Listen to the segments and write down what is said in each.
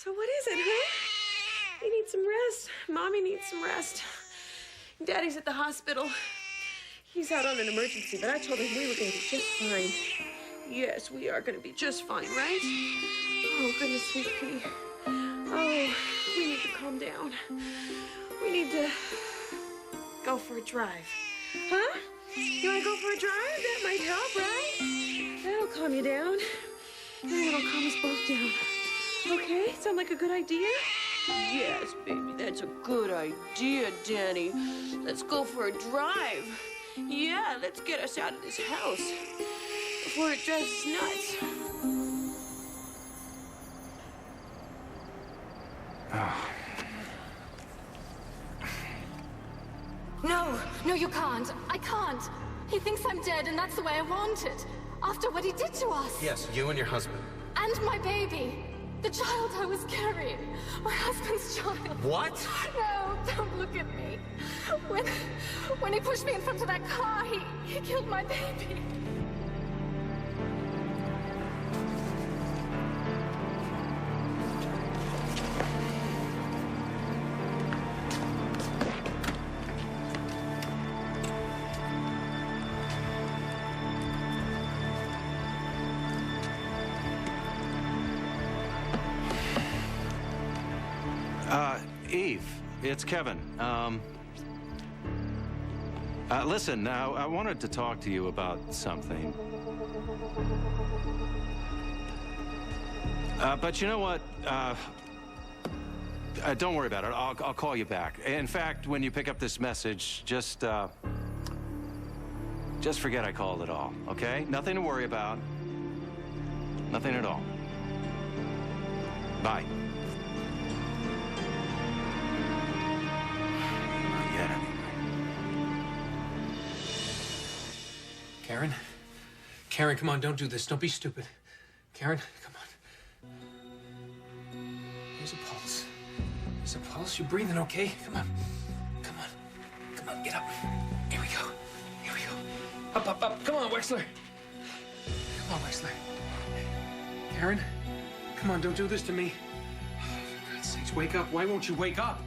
So what is it, huh? You need some rest. Mommy needs some rest. Daddy's at the hospital. He's out on an emergency, but I told him we were going to be just fine. Yes, we are going to be just fine, right? Oh, goodness, sweet pea. Oh, we need to calm down. We need to go for a drive. Huh? You want to go for a drive? That might help, right? That'll calm you down. And it'll calm us both down. Okay? Sound like a good idea? Yes, baby, that's a good idea, Danny. Let's go for a drive. Yeah, let's get us out of this house before it drives us nuts. No, you can't. I can't. He thinks I'm dead, and that's the way I want it. After what he did to us. Yes, you and your husband. And my baby. The child I was carrying. My husband's child. What? No, don't look at me. When he pushed me in front of that car, he killed my baby. Eve, it's Kevin. Listen, I wanted to talk to you about something. But you know what? Don't worry about it. I'll call you back. In fact, when you pick up this message, just forget I called at all, okay? Nothing to worry about. Nothing at all. Bye. Karen? Karen, come on, don't do this. Don't be stupid. Karen, come on. Here's a pulse. Here's a pulse. You're breathing okay? Come on. Come on. Come on, get up. Here we go. Here we go. Up, up, up. Come on, Wexler. Come on, Wexler. Karen, come on, don't do this to me. For God's sakes, wake up. Why won't you wake up?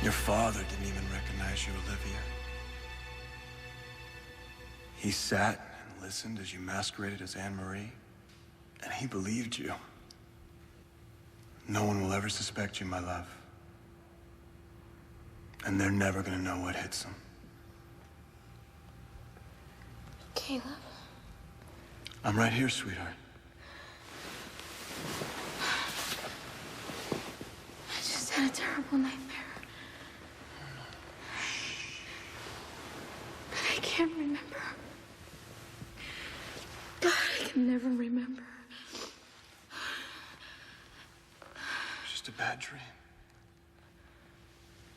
Your father didn't even recognize you, Olivia. He sat and listened as you masqueraded as Anne-Marie, and he believed you. No one will ever suspect you, my love. And they're never gonna know what hits them. Caleb? I'm right here, sweetheart. I just had a terrible nightmare. But I can't remember. God, I can never remember. It's just a bad dream.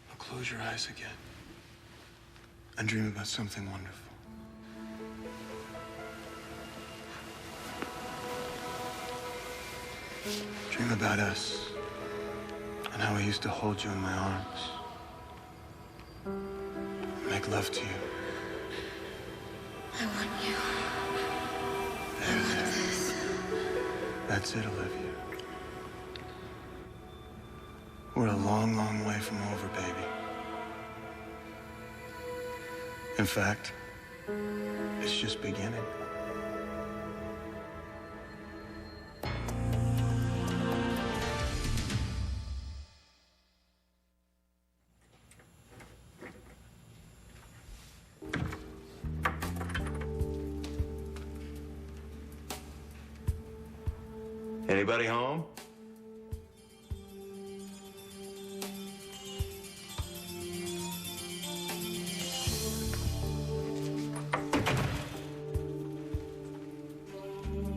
Now close your eyes again and dream about something wonderful. Dream about us and how I used to hold you in my arms, make love to you. I want you. There. That's it, Olivia. We're a long, long way from over, baby. In fact, it's just beginning. Anybody home?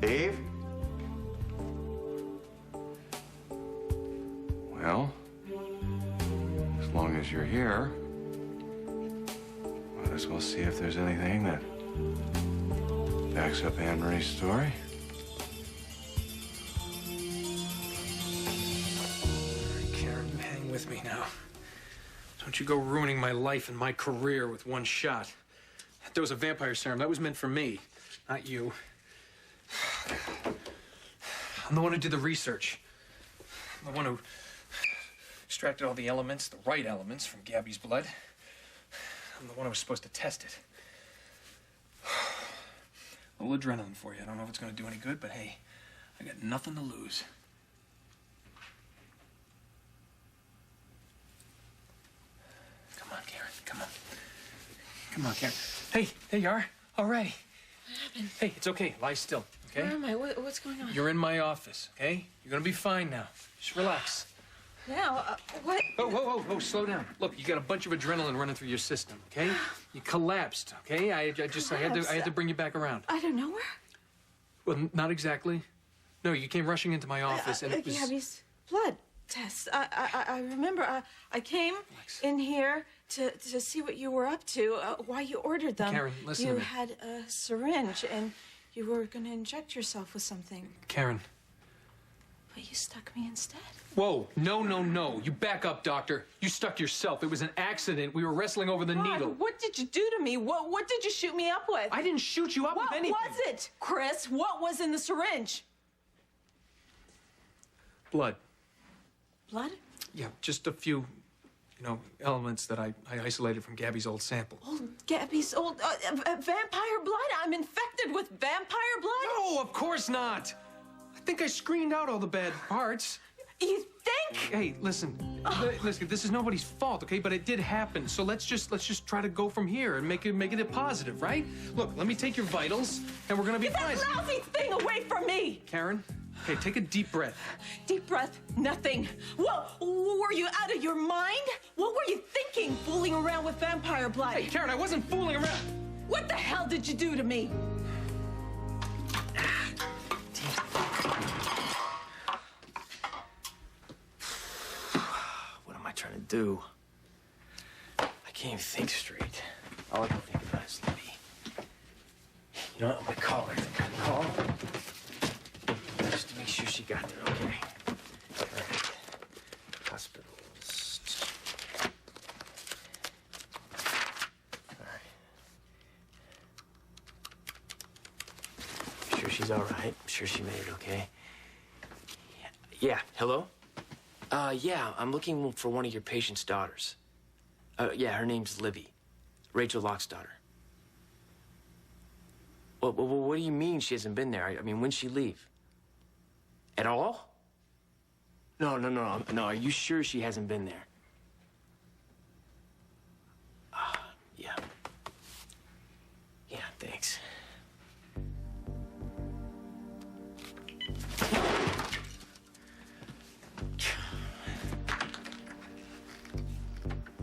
Eve? Well, as long as you're here, might as well see if there's anything that backs up Anne-Marie's story. Karen, hang with me now. Don't you go ruining my life and my career with one shot. That dose of vampire serum, that was meant for me, not you. I'm the one who did the research. I'm the one who extracted all the elements, the right elements, from Gabby's blood. I'm the one who was supposed to test it. A little adrenaline for you. I don't know if it's going to do any good, but hey, I got nothing to lose. Come on, Karen. Come on. Come on, Karen. Hey, there you are. Already. What happened? Hey, it's okay. Lie still, okay? Where am I? What's going on? You're in my office, okay? You're going to be fine now. Just relax. Now? What? Whoa, slow down. Look, you got a bunch of adrenaline running through your system, okay? You collapsed, okay? I had to bring you back around. I don't know where. Well, not exactly. No, you came rushing into my office and it was... Gabby's blood test. I remember I came in here to see what you were up to, why you ordered them. Karen, listen to me. You had a syringe and you were going to inject yourself with something. Karen. But you stuck me instead. Whoa, no. You back up, doctor. You stuck yourself. It was an accident. We were wrestling over the needle. What did you do to me? What did you shoot me up with? I didn't shoot you up with anything. What was it, Chris? What was in the syringe? Blood. Blood? Yeah, just a few, elements that I isolated from Gabby's old sample. Old Gabby's old vampire blood? I'm infected with vampire blood? No, of course not. I think I screened out all the bad parts. You think? Hey, listen. Listen, this is nobody's fault, okay? But it did happen. So let's just try to go from here and make it a positive, right? Look, let me take your vitals, and we're gonna be fine. Get that lousy thing away from me! Karen, okay, take a deep breath. Deep breath, nothing. Whoa, were you out of your mind? What were you thinking, fooling around with vampire blood? Hey, Karen, I wasn't fooling around. What the hell did you do to me? What am I trying to do? I can't even think straight. All I can think about is Libby. You know what? I'm gonna call her. I'm gonna call her. Just to make sure she got there, okay? All right. Hospitals. All right. Sure she's all right. I'm sure she made it okay. Yeah, hello? Yeah, I'm looking for one of your patient's daughters. Yeah, her name's Libby. Rachel Locke's daughter. Well, what do you mean she hasn't been there? I mean, when'd she leave? At all? No. No, are you sure she hasn't been there? Yeah. Yeah, thanks.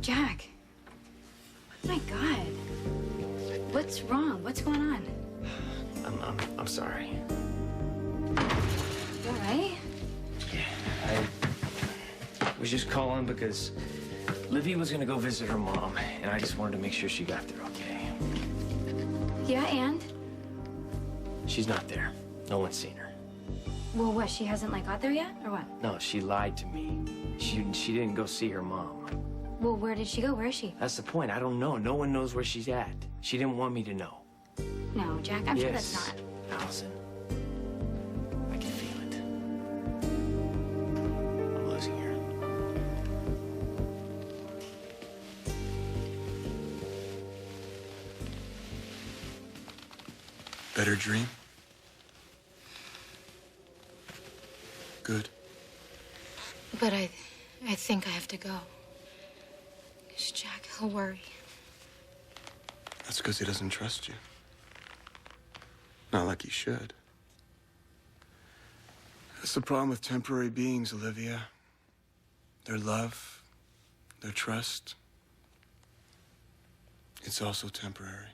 Jack. Oh my God. What's wrong? What's going on? I'm sorry. You all right? Yeah, I was just calling because Livy was gonna go visit her mom, and I just wanted to make sure she got there okay. Yeah, and? She's not there. No one's seen her. Well, what? She hasn't got there yet, or what? No, she lied to me. She didn't go see her mom. Well, where did she go? Where is she? That's the point. I don't know. No one knows where she's at. She didn't want me to know. No, Jack, I'm sure that's not. Allison. I can feel it. I'm losing her. Better dream? Good. But I think I have to go. 'Cause Jack, he'll worry. That's because he doesn't trust you. Not like he should. That's the problem with temporary beings, Olivia. Their love, their trust. It's also temporary.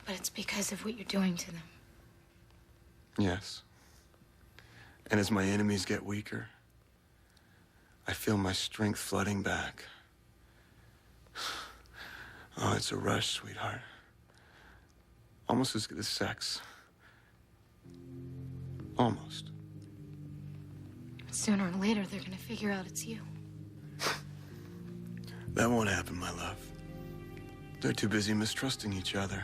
But it's because of what you're doing to them. Yes. And as my enemies get weaker, I feel my strength flooding back. Oh, it's a rush, sweetheart. Almost as good as sex. Almost. Sooner or later, they're gonna figure out it's you. That won't happen, my love. They're too busy mistrusting each other.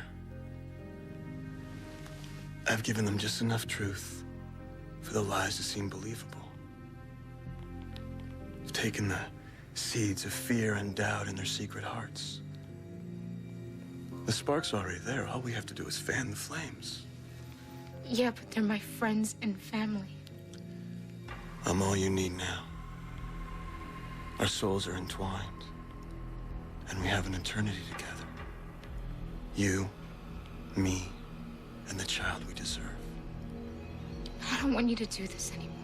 I've given them just enough truth for the lies to seem believable. You've taken the seeds of fear and doubt in their secret hearts. The spark's already there. All we have to do is fan the flames. Yeah, but they're my friends and family. I'm all you need now. Our souls are entwined, and we have an eternity together. You, me, and the child we deserve. I don't want you to do this anymore.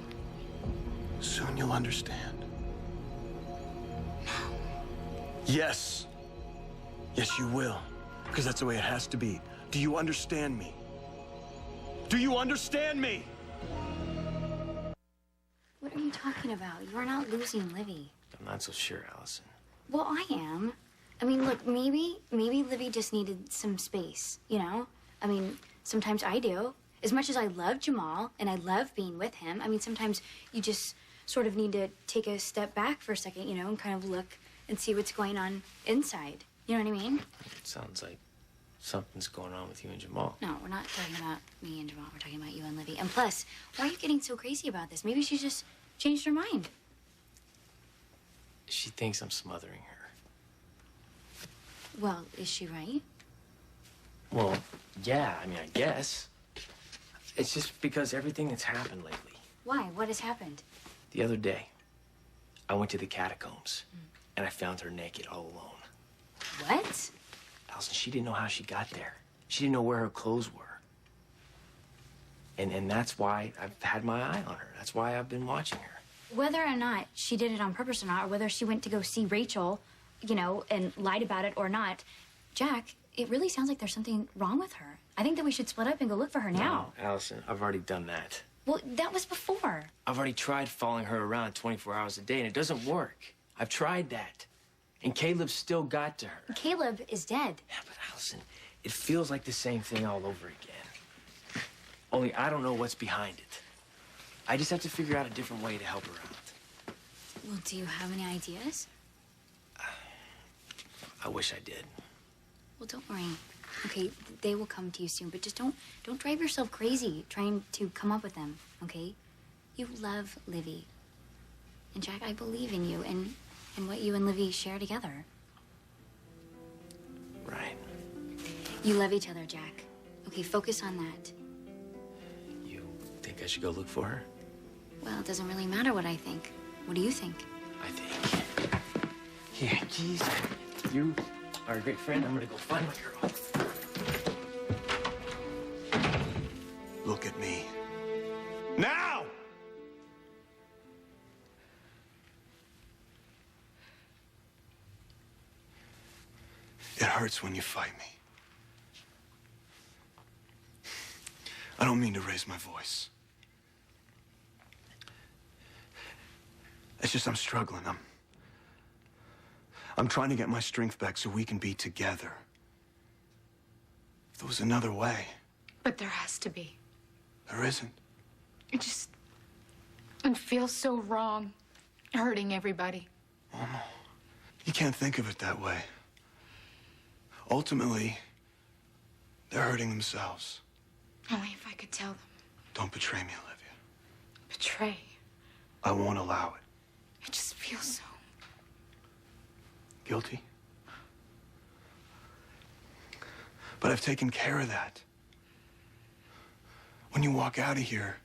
Soon you'll understand. No. Yes. Yes, you will. Because that's the way it has to be. Do you understand me? Do you understand me? What are you talking about? You are not losing Livy. I'm not so sure, Allison. Well, I am. I mean, look, maybe Livy just needed some space, you know? I mean, sometimes I do. As much as I love Jamal and I love being with him, I mean, sometimes you just sort of need to take a step back for a second, you know, and kind of look and see what's going on inside. You know what I mean? It sounds like something's going on with you and Jamal. No, we're not talking about me and Jamal. We're talking about you and Livy. And plus, why are you getting so crazy about this? Maybe she's just changed her mind. She thinks I'm smothering her. Well, is she right? Well, yeah, I mean, I guess. It's just because everything that's happened lately. Why? What has happened? The other day, I went to the catacombs, and I found her naked all alone. What? Allison, she didn't know how she got there. She didn't know where her clothes were. And that's why I've had my eye on her. That's why I've been watching her. Whether or not she did it on purpose or not, or whether she went to go see Rachel, you know, and lied about it or not, Jack, it really sounds like there's something wrong with her. I think that we should split up and go look for her now. No, Allison, I've already done that. Well, that was before. I've already tried following her around 24 hours a day, and it doesn't work. I've tried that. And Caleb still got to her. Caleb is dead. Yeah, but Allison, it feels like the same thing all over again. Only I don't know what's behind it. I just have to figure out a different way to help her out. Well, do you have any ideas? I wish I did. Well, don't worry. Okay, they will come to you soon, but just don't drive yourself crazy trying to come up with them, okay? You love Livy. And Jack, I believe in you and what you and Livy share together. Right. You love each other, Jack. Okay, focus on that. You think I should go look for her? Well, it doesn't really matter what I think. What do you think? I think. Here, geez. You are a great friend. I'm gonna go find my girl. Look at me. Now! It hurts when you fight me. I don't mean to raise my voice. It's just I'm struggling. I'm trying to get my strength back so we can be together. If there was another way. But there has to be. There isn't. It feels so wrong, hurting everybody. Oh, no. You can't think of it that way. Ultimately, they're hurting themselves. Only if I could tell them. Don't betray me, Olivia. Betray. I won't allow it. I just feel so... Guilty? But I've taken care of that. When you walk out of here,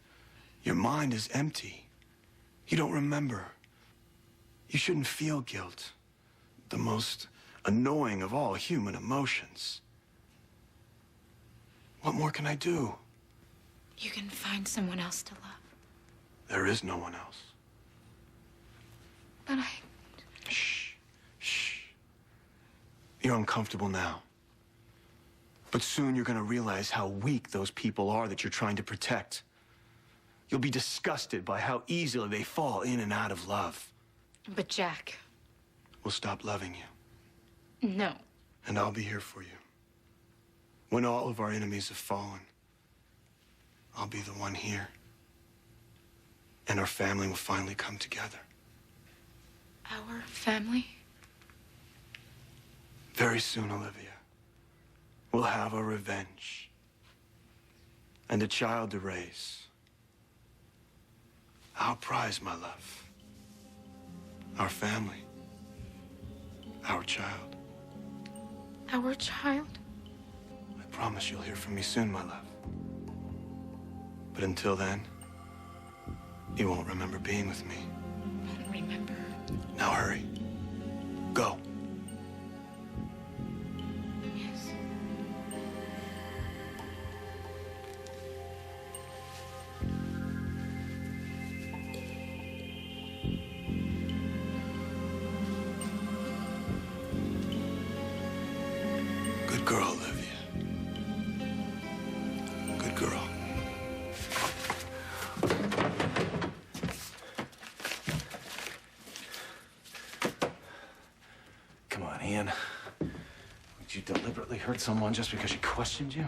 your mind is empty. You don't remember. You shouldn't feel guilt. The most annoying of all human emotions. What more can I do? You can find someone else to love. There is no one else. But I... Shh. Shh. You're uncomfortable now. But soon you're gonna realize how weak those people are that you're trying to protect. You'll be disgusted by how easily they fall in and out of love. But Jack... We'll stop loving you. No. And I'll be here for you. When all of our enemies have fallen, I'll be the one here. And our family will finally come together. Our family? Very soon, Olivia. We'll have our revenge. And a child to raise. Our prize, my love. Our family. Our child. Our child? I promise you'll hear from me soon, my love. But until then, you won't remember being with me. I don't remember. Now hurry. Go. Yes. Good girl, Olivia. Good girl. Come on, Ian. Would you deliberately hurt someone just because she questioned you?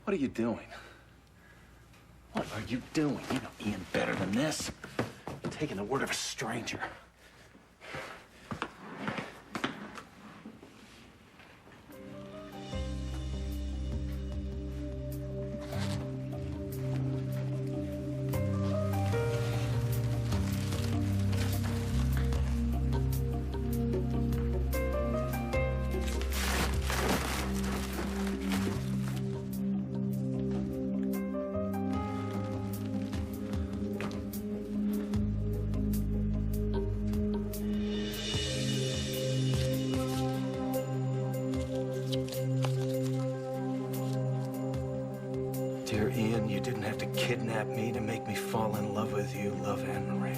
What are you doing? What are you doing? You know Ian better than this. You're taking the word of a stranger. Dear Ian, you didn't have to kidnap me to make me fall in love with you, love Anne Marie.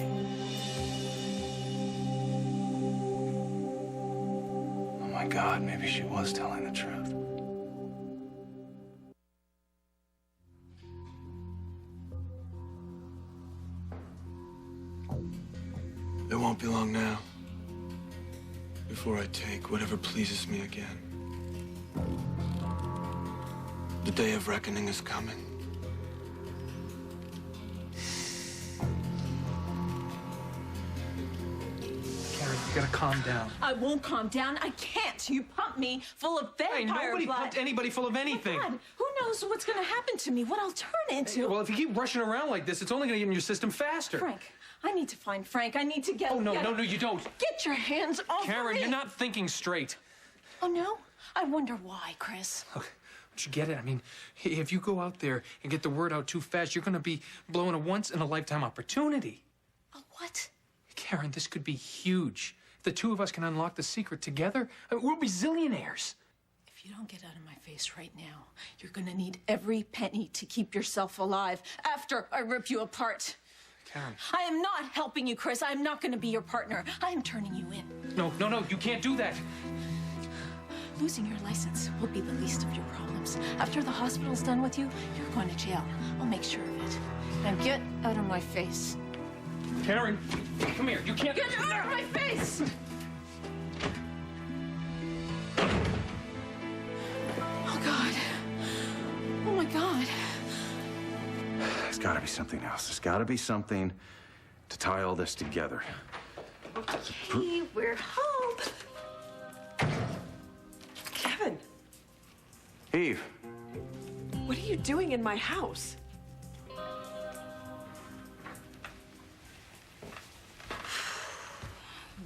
Oh my God, maybe she was telling the truth. It won't be long now before I take whatever pleases me again. The day of reckoning is coming. Karen, you gotta calm down. I won't calm down. I can't. You pumped me full of Hey, vampire nobody blood. pumped anybody full of anything. God, who knows what's going to happen to me? What I'll turn into? Well, if you keep rushing around like this, it's only gonna get in your system faster. Frank, I need to find Frank. I need to get. Oh, no, you don't. Get your hands off Karen, me. you're not thinking straight. Oh no? I wonder why, Chris. Look, don't you get it? I mean, if you go out there and get the word out too fast, you're gonna be blowing a once-in-a-lifetime opportunity. A what? Karen, this could be huge. If the two of us can unlock the secret together, we'll be zillionaires. If you don't get out of my face right now, you're gonna need every penny to keep yourself alive after I rip you apart. Karen. I am not helping you, Chris. I am not gonna be your partner. I am turning you in. No, you can't do that. Losing your license will be the least of your problems. After the hospital's done with you, you're going to jail. I'll make sure of it. Now get out of my face. Karen, come here. You can't. Get out of my face! Oh, God. Oh, my God. There's gotta be something else. There's gotta be something to tie all this together. Okay, we're home. Kevin, Eve. what are you doing in my house?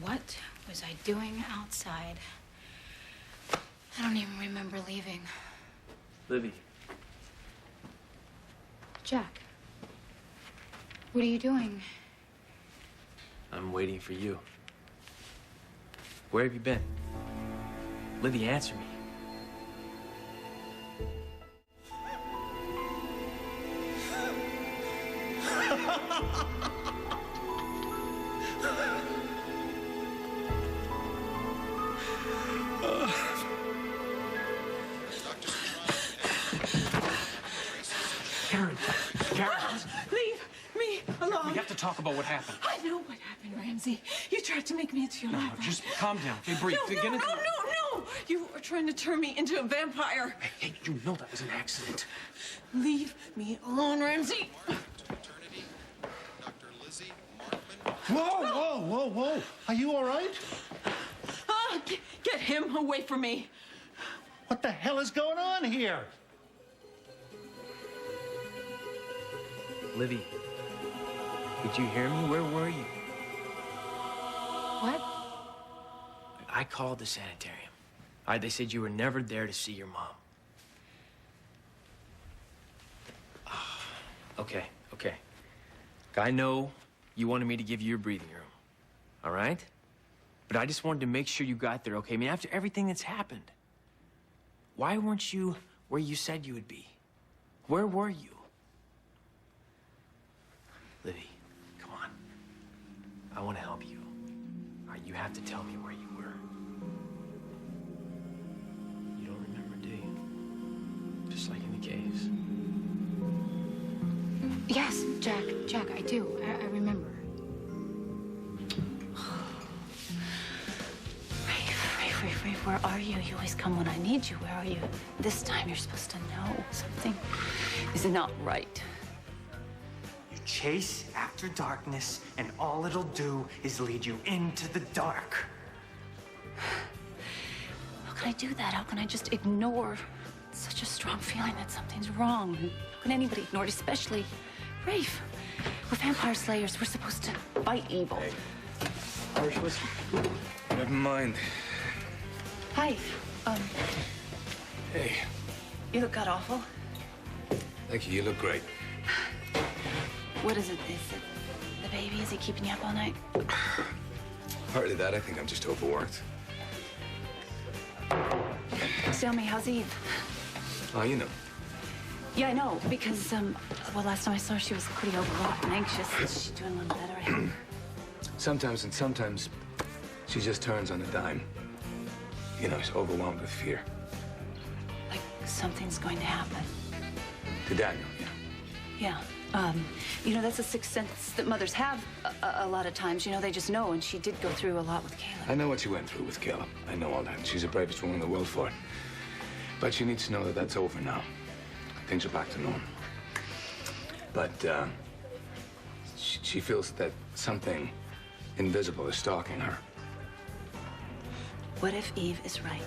What was I doing outside? I don't even remember leaving. Livy. Jack, what are you doing? I'm waiting for you. Where have you been? Livy, answer me. Karen. Leave me alone. We have to talk about what happened. I know what happened, Ramsey. You tried to make me into your No, vampire. just calm down. Okay, breathe. No, Get no, into no, it. no, no! You were trying to turn me into a vampire. Hey, you know that was an accident. Leave me alone, Ramsey. Whoa! Are you all right? Get him away from me. What the hell is going on here? Livy, did you hear me? Where were you? What? I called the sanitarium. They said you were never there to see your mom. Okay. I know you wanted me to give you your breathing room, all right? But I just wanted to make sure you got there, okay? I mean, after everything that's happened, why weren't you where you said you would be? Where were you? Livy, come on. I want to help you. All right, you have to tell me where you were. You don't remember, do you? Just like in the caves. Yes, Jack, I do. I remember. Rafe, where are you? You always come when I need you. Where are you? This time you're supposed to know something is not right. You chase after darkness, and all it'll do is lead you into the dark. How can I do that? How can I just ignore such a strong feeling that something's wrong? How can anybody ignore it, especially Rafe? We're vampire slayers. We're supposed to fight evil. Irish whiskey. Never mind. Hi. Hey, You look god-awful. thank you. You look great. What is it? Is it the baby? Is he keeping you up all night? Partly that. I think I'm just overworked. Tell me, how's Eve? Oh, you know. Yeah, I know, because, well, last time I saw her, she was pretty overwrought and anxious. Is she doing a little better, I think? Sometimes she just turns on a dime. You know, she's overwhelmed with fear. Like something's going to happen. To Daniel, yeah. Yeah. You know, that's a sixth sense that mothers have a lot of times. You know, they just know, and she did go through a lot with Caleb. I know what she went through with Caleb. I know all that. She's the bravest woman in the world for it. But she needs to know that that's over now. Things are back to normal. But she feels that something invisible is stalking her. What if Eve is right?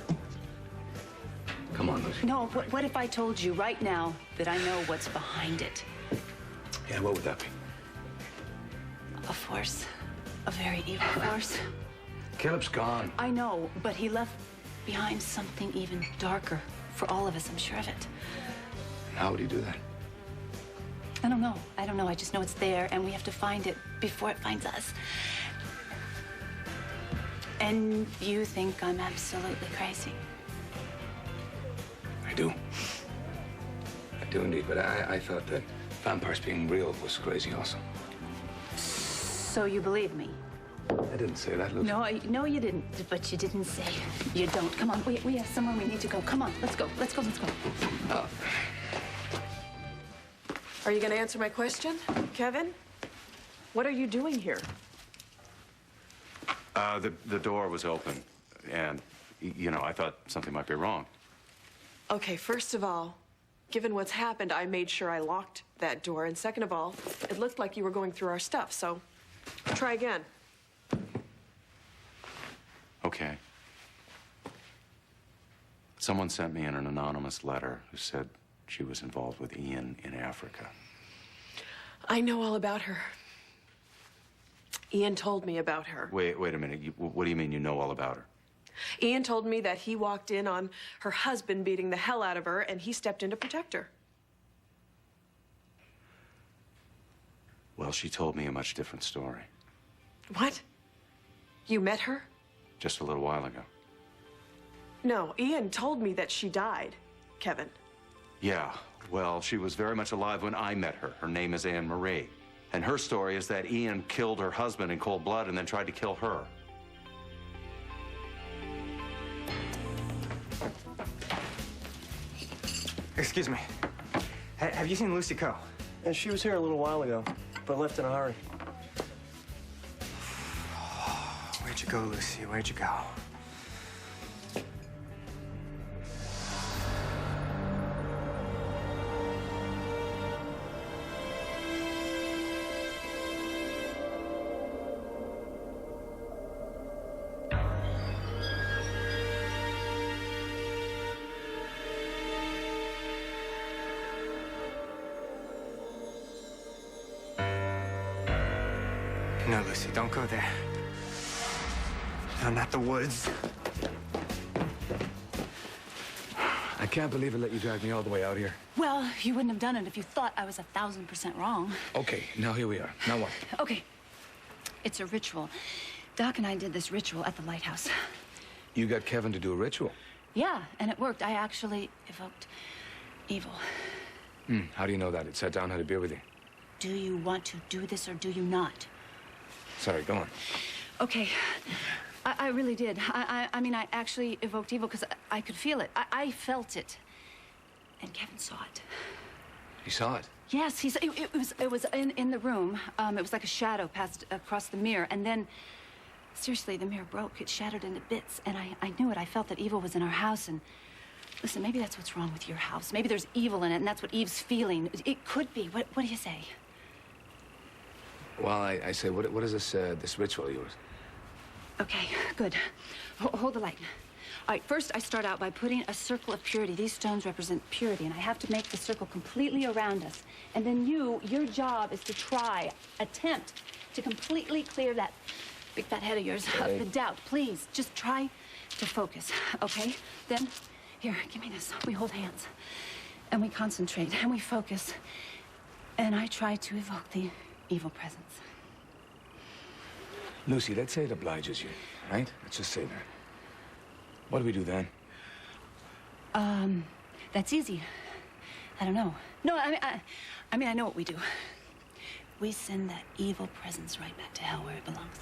Come on, Lucy. No, what if I told you right now that I know what's behind it? Yeah, what would that be? A force. A very evil force. Caleb's gone. I know, but he left behind something even darker for all of us, I'm sure of it. How would he do that? I don't know. I just know it's there, and we have to find it before it finds us. And you think I'm absolutely crazy? I do. I do indeed, but I thought that vampires being real was crazy also. So you believe me? I didn't say that, Lucy. No, you didn't. But you didn't say you don't. Come on, we have somewhere we need to go. Come on, let's go. Are you going to answer my question, Kevin? What are you doing here? The door was open, and, you know, I thought something might be wrong. Okay, first of all, given what's happened, I made sure I locked that door. And second of all, it looked like you were going through our stuff, so try again. Okay. Someone sent me an anonymous letter who said she was involved with Ian in Africa. I know all about her. Ian told me about her. Wait a minute. What do you mean you know all about her? Ian told me that he walked in on her husband beating the hell out of her, and he stepped in to protect her. Well, she told me a much different story. What? You met her? Just a little while ago. No, Ian told me that she died, Kevin. Yeah, well, she was very much alive when I met her. Her name is Anne Marie. And her story is that Ian killed her husband in cold blood and then tried to kill her. Excuse me. Have you seen Lucy Coe? And she was here a little while ago, but left in a hurry. Where'd you go, Lucy? Where'd you go? No, Lucy, don't go there. No, not the woods. I can't believe it let you drag me all the way out here. Well, you wouldn't have done it if you thought I was 1,000% wrong. Okay, now here we are. Now what? Okay. It's a ritual. Doc and I did this ritual at the lighthouse. You got Kevin to do a ritual? Yeah, and it worked. I actually evoked evil. How do you know that? It sat down, had a beer with you. Do you want to do this or do you not? Sorry, go on. Okay. I really did. I mean, I actually evoked evil because I could feel it. I felt it. And Kevin saw it. He saw it? Yes, it was in the room. It was like a shadow passed across the mirror, and then, seriously, the mirror broke. It shattered into bits, and I knew it. I felt that evil was in our house, and listen, maybe that's what's wrong with your house. Maybe there's evil in it, and that's what Eve's feeling. It could be. What do you say? Well, I say, what is this ritual of yours? Okay, good. Hold the light. All right, first I start out by putting a circle of purity. These stones represent purity, and I have to make the circle completely around us. And then your job is to attempt to completely clear that big fat head of yours of the doubt. Please, just try to focus, okay? Then, here, give me this. We hold hands, and we concentrate, and we focus, and I try to evoke the evil presence. Lucy, let's say it obliges you, right? Let's just say that. What do we do then? That's easy. I don't know. No, I mean, I know what we do. We send that evil presence right back to hell where it belongs.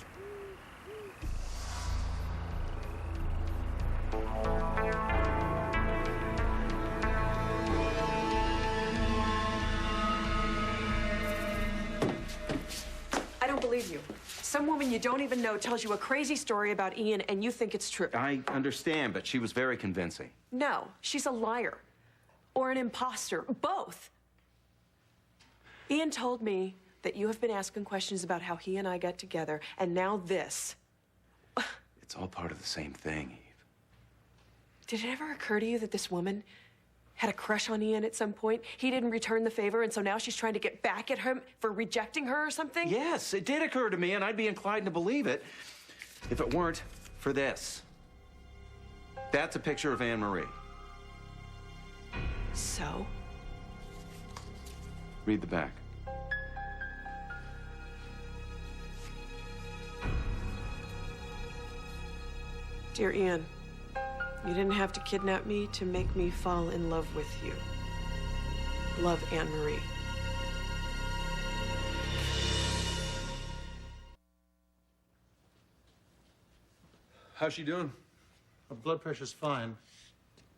I don't believe you. Some woman you don't even know tells you a crazy story about Ian, and you think it's true. I understand, but she was very convincing. No, she's a liar. Or an imposter. Both. Ian told me that you have been asking questions about how he and I got together, and now this. It's all part of the same thing, Eve. Did it ever occur to you that this woman had a crush on Ian at some point? He didn't return the favor, and so now she's trying to get back at him for rejecting her or something? Yes, it did occur to me, and I'd be inclined to believe it if it weren't for this. That's a picture of Anne Marie. So? Read the back. Dear Ian, you didn't have to kidnap me to make me fall in love with you. Love, Anne Marie. How's she doing? Her blood pressure's fine.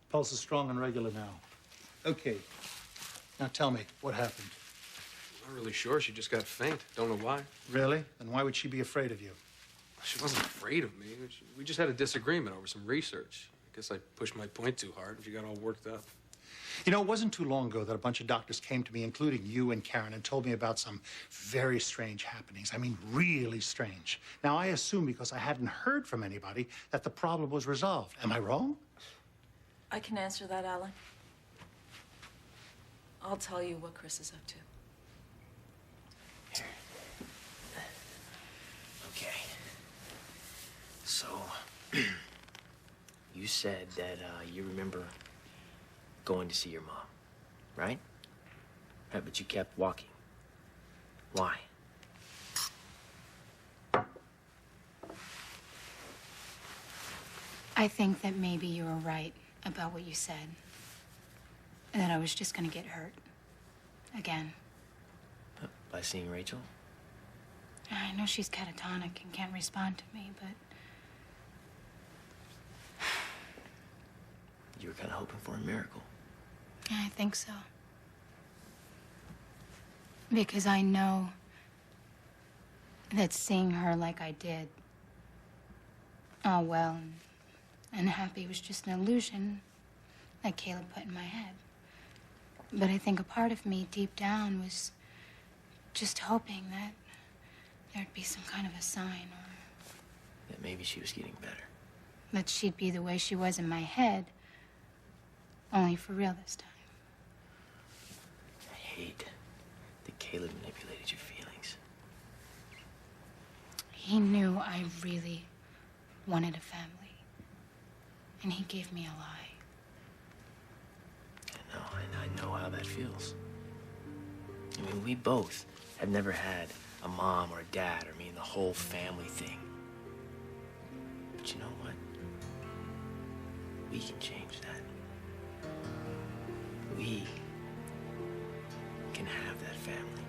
Pulse is strong and regular now. Okay. Now tell me, what happened? Not really sure. She just got faint. Don't know why. Really? Then why would she be afraid of you? She wasn't afraid of me. We just had a disagreement over some research. I guess I pushed my point too hard and she got all worked up. You know, it wasn't too long ago that a bunch of doctors came to me, including you and Karen, and told me about some very strange happenings. I mean, really strange. Now, I assume because I hadn't heard from anybody that the problem was resolved. Am I wrong? I can answer that, Alan. I'll tell you what Chris is up to. Here. Okay. So, you said that you remember going to see your mom, right? Right, but you kept walking. Why? I think that maybe you were right about what you said. And that I was just gonna get hurt. Again. By seeing Rachel? I know she's catatonic and can't respond to me, but... You were kind of hoping for a miracle. I think so. Because I know that seeing her like I did, all well and happy, was just an illusion that Caleb put in my head. But I think a part of me deep down was just hoping that there'd be some kind of a sign, or That maybe she was getting better. that she'd be the way she was in my head, only for real this time. I hate that Caleb manipulated your feelings. He knew I really wanted a family. And he gave me a lie. I know how that feels. I mean, we both have never had a mom or a dad, or the whole family thing. But you know what? We can change that. We can have that family.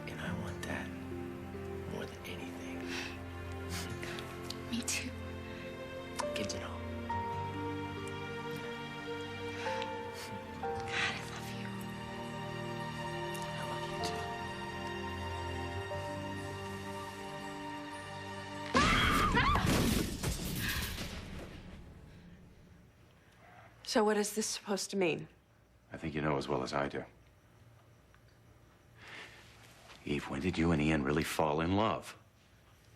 And I want that more than anything. Me too. Kids and all. God, I love you. I love you too. So what is this supposed to mean? I think you know as well as I do. Eve, when did you and Ian really fall in love?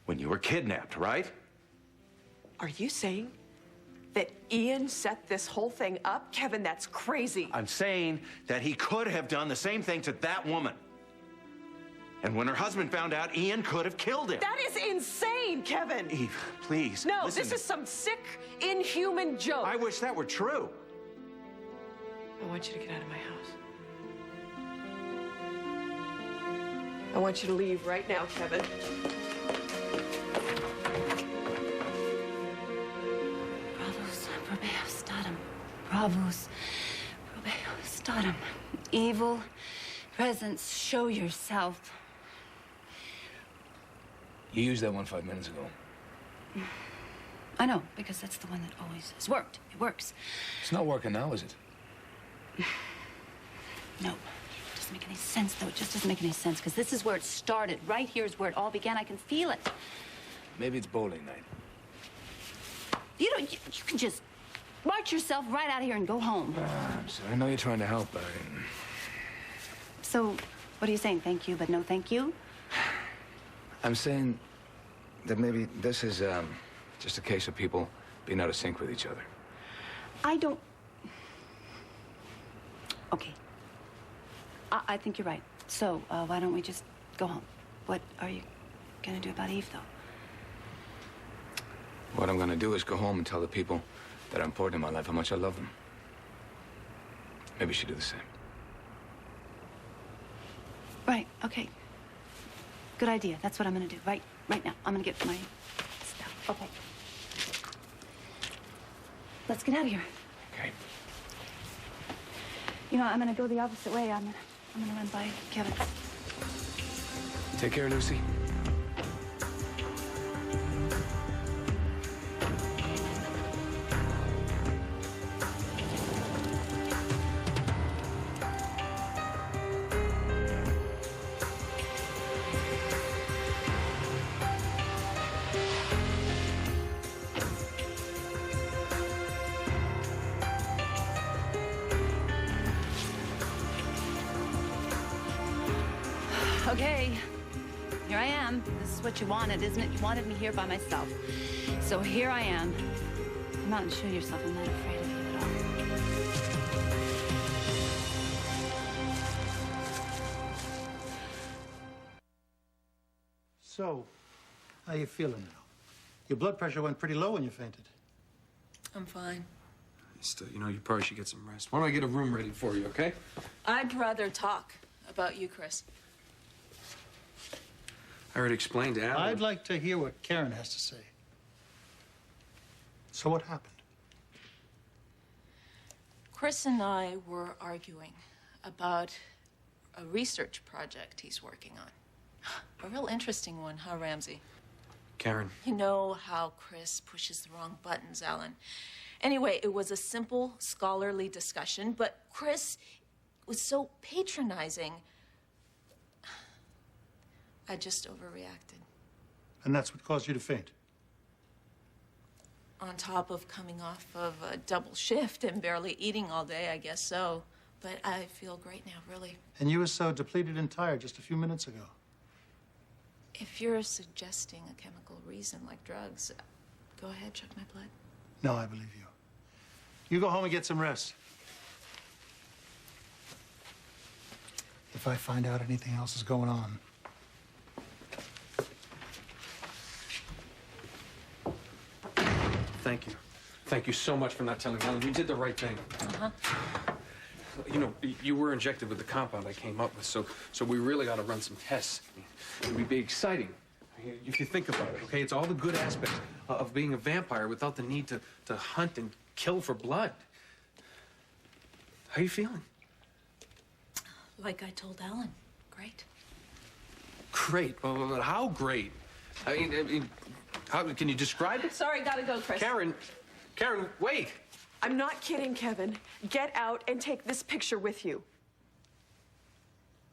When you were kidnapped, right? Are you saying that Ian set this whole thing up? Kevin, that's crazy. I'm saying that he could have done the same thing to that woman. And when her husband found out, Ian could have killed him. That is insane, Kevin. Eve, please. No, listen this is some sick, inhuman joke. I wish that were true. I want you to get out of my house. I want you to leave right now, Kevin. Bravos, probeo statum. Bravos, probeo statum. Evil presence, show yourself. You used that one 5 minutes ago. I know, because that's the one that always has worked. It works. It's not working now, is it? No. It doesn't make any sense, though. It just doesn't make any sense, because this is where it started. Right here is where it all began. I can feel it. Maybe it's bowling night. You can just march yourself right out of here and go home. I know you're trying to help, but So, what are you saying? Thank you, but no thank you? I'm saying that maybe this is just a case of people being out of sync with each other. I don't... Okay. I think you're right. So, why don't we just go home? What are you gonna do about Eve, though? What I'm gonna do is go home and tell the people that are important in my life how much I love them. Maybe you should do the same. Right, okay. Good idea. That's what I'm gonna do. Right now. I'm gonna get my stuff. Okay. Let's get out of here. Okay. You know, I'm gonna go the opposite way. I'm gonna run by Kevin. Take care, Lucy. Okay, here I am. This is what you wanted, isn't it? You wanted me here by myself. So here I am. Come out and show yourself. I'm not afraid of you at all. So, how you feeling now? Your blood pressure went pretty low when you fainted. I'm fine. Still, you probably should get some rest. Why don't I get a room ready for you, okay? I'd rather talk about you, Chris. I already explained to Alan. I'd like to hear what Karen has to say. So what happened? Chris and I were arguing about a research project he's working on. A real interesting one, huh, Ramsey? Karen. You know how Chris pushes the wrong buttons, Alan. Anyway, it was a simple, scholarly discussion, but Chris was so patronizing. I just overreacted. And that's what caused you to faint? On top of coming off of a double shift and barely eating all day, I guess so. But I feel great now, really. And you were so depleted and tired just a few minutes ago. If you're suggesting a chemical reason like drugs, go ahead, check my blood. No, I believe you. You go home and get some rest. If I find out anything else is going on, thank you. Thank you so much for not telling Ellen. You did the right thing. Uh-huh. You know, you were injected with the compound I came up with, so we really ought to run some tests. It would be exciting. If you think about it, okay? It's all the good aspects of being a vampire without the need to hunt and kill for blood. How are you feeling? Like I told Ellen. Great. Great. Well, how great? I mean, how can you describe it? Sorry, gotta go, Chris. Karen, wait. I'm not kidding, Kevin. Get out and take this picture with you.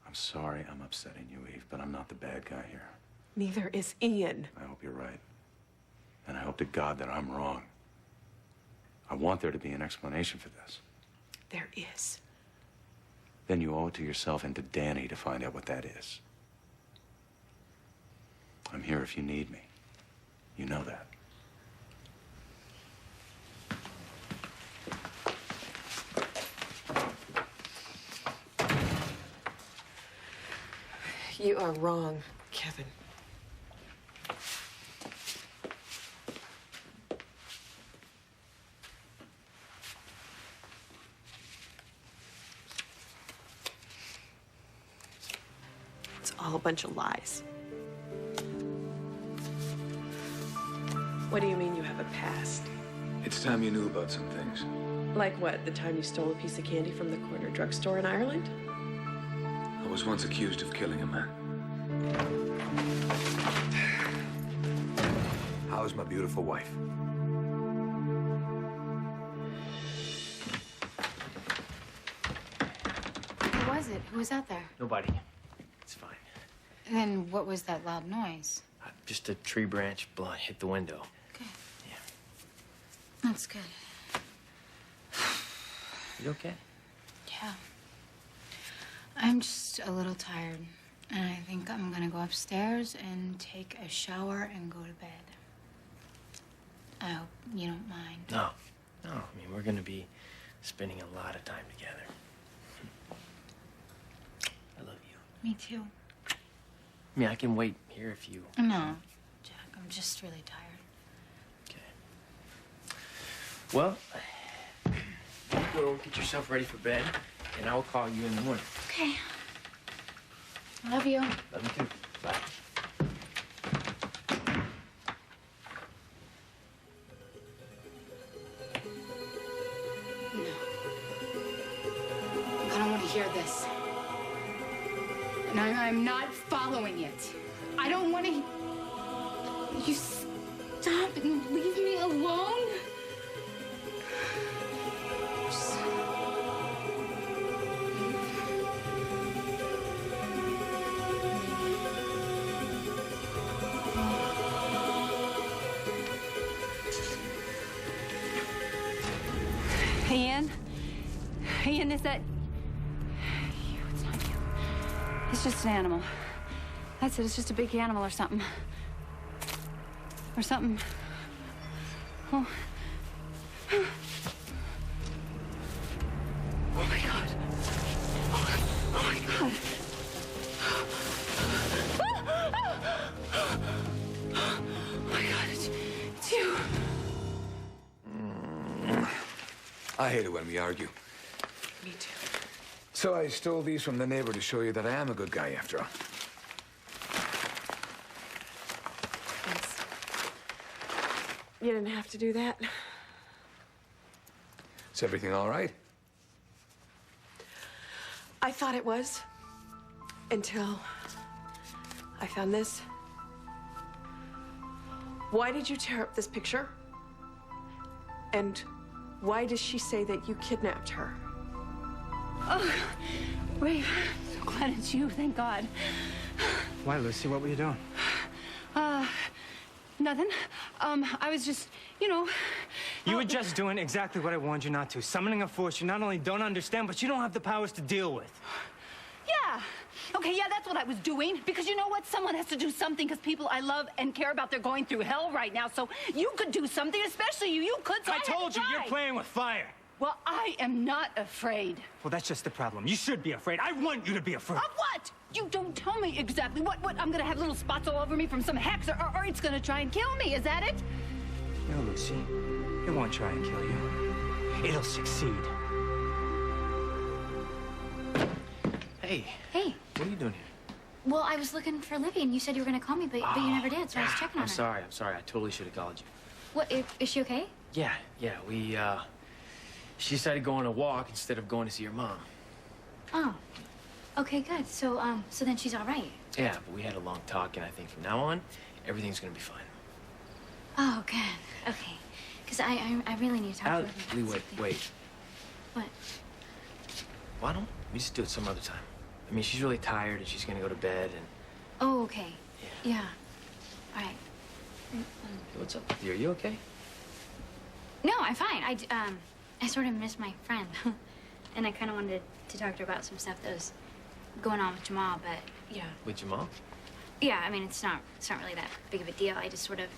I'm sorry I'm upsetting you, Eve, but I'm not the bad guy here. Neither is Ian. I hope you're right. And I hope to God that I'm wrong. I want there to be an explanation for this. There is. Then you owe it to yourself and to Danny to find out what that is. I'm here if you need me. You know that. You are wrong, Kevin. It's all a bunch of lies. What do you mean you have a past? It's time you knew about some things. Like what? The time you stole a piece of candy from the corner drugstore in Ireland? I was once accused of killing a man. How's my beautiful wife? Who was it? Who was out there? Nobody. It's fine. Then what was that loud noise? Just a tree branch hit the window. Good. Yeah. That's good. You okay? Yeah. I'm just a little tired. And I think I'm gonna go upstairs and take a shower and go to bed. I hope you don't mind. No. I mean, we're gonna be spending a lot of time together. I love you. Me too. I mean, I can wait here if you... No, Jack, I'm just really tired. Okay. Well, you go get yourself ready for bed, and I'll call you in the morning. Okay. I love you. Love you too. Bye. No. I don't want to hear this. And I'm not following it. I don't want to... You stop and leave me alone? Ian? Ian, is that... You, it's not you. It's just an animal. That's it, it's just a big animal or something. Or something. Oh. Oh my God. Oh my God. Oh my God, it's you. I hate it when we argue. Me too. So I stole these from the neighbor to show you that I am a good guy after all. Thanks. You didn't have to do that. Is everything all right? I thought it was. Until I found this. Why did you tear up this picture? And why does she say that you kidnapped her? Oh, Ray, I'm so glad it's you, thank God. Why, Lucy? What were you doing? Nothing. I was just, you know... You were just doing exactly what I warned you not to. Summoning a force you not only don't understand, but you don't have the powers to deal with. Yeah. Okay, yeah, that's what I was doing. Because you know what? Someone has to do something because people I love and care about, they're going through hell right now. So you could do something, especially you. You could, so I told you, you're playing with fire. Well, I am not afraid. Well, that's just the problem. You should be afraid. I want you to be afraid. Of what? You don't tell me exactly. What, I'm gonna have little spots all over me from some hex, or it's gonna try and kill me. Is that it? You know, Lucy, It won't try and kill you. It'll succeed. Hey. Hey. What are you doing here? Well, I was looking for Livy, and you said you were going to call me, but you never did, so I was checking on her. I'm sorry. I totally should have called you. What, is she okay? Yeah, she decided to go on a walk instead of going to see her mom. Oh. Okay, good. So then she's all right. Yeah, but we had a long talk, and I think from now on, everything's gonna be fine. Oh, good. Okay. Because I really need to talk to Livy. Lee, wait. What? Why don't we just do it some other time? I mean, she's really tired, and she's gonna go to bed, and... Oh, okay. Yeah. All right. What's up with you? Are you okay? No, I'm fine. I sort of missed my friend. And I kind of wanted to talk to her about some stuff that was going on with Jamal, but, yeah. With Jamal? Yeah, I mean, it's not really that big of a deal. I just sort of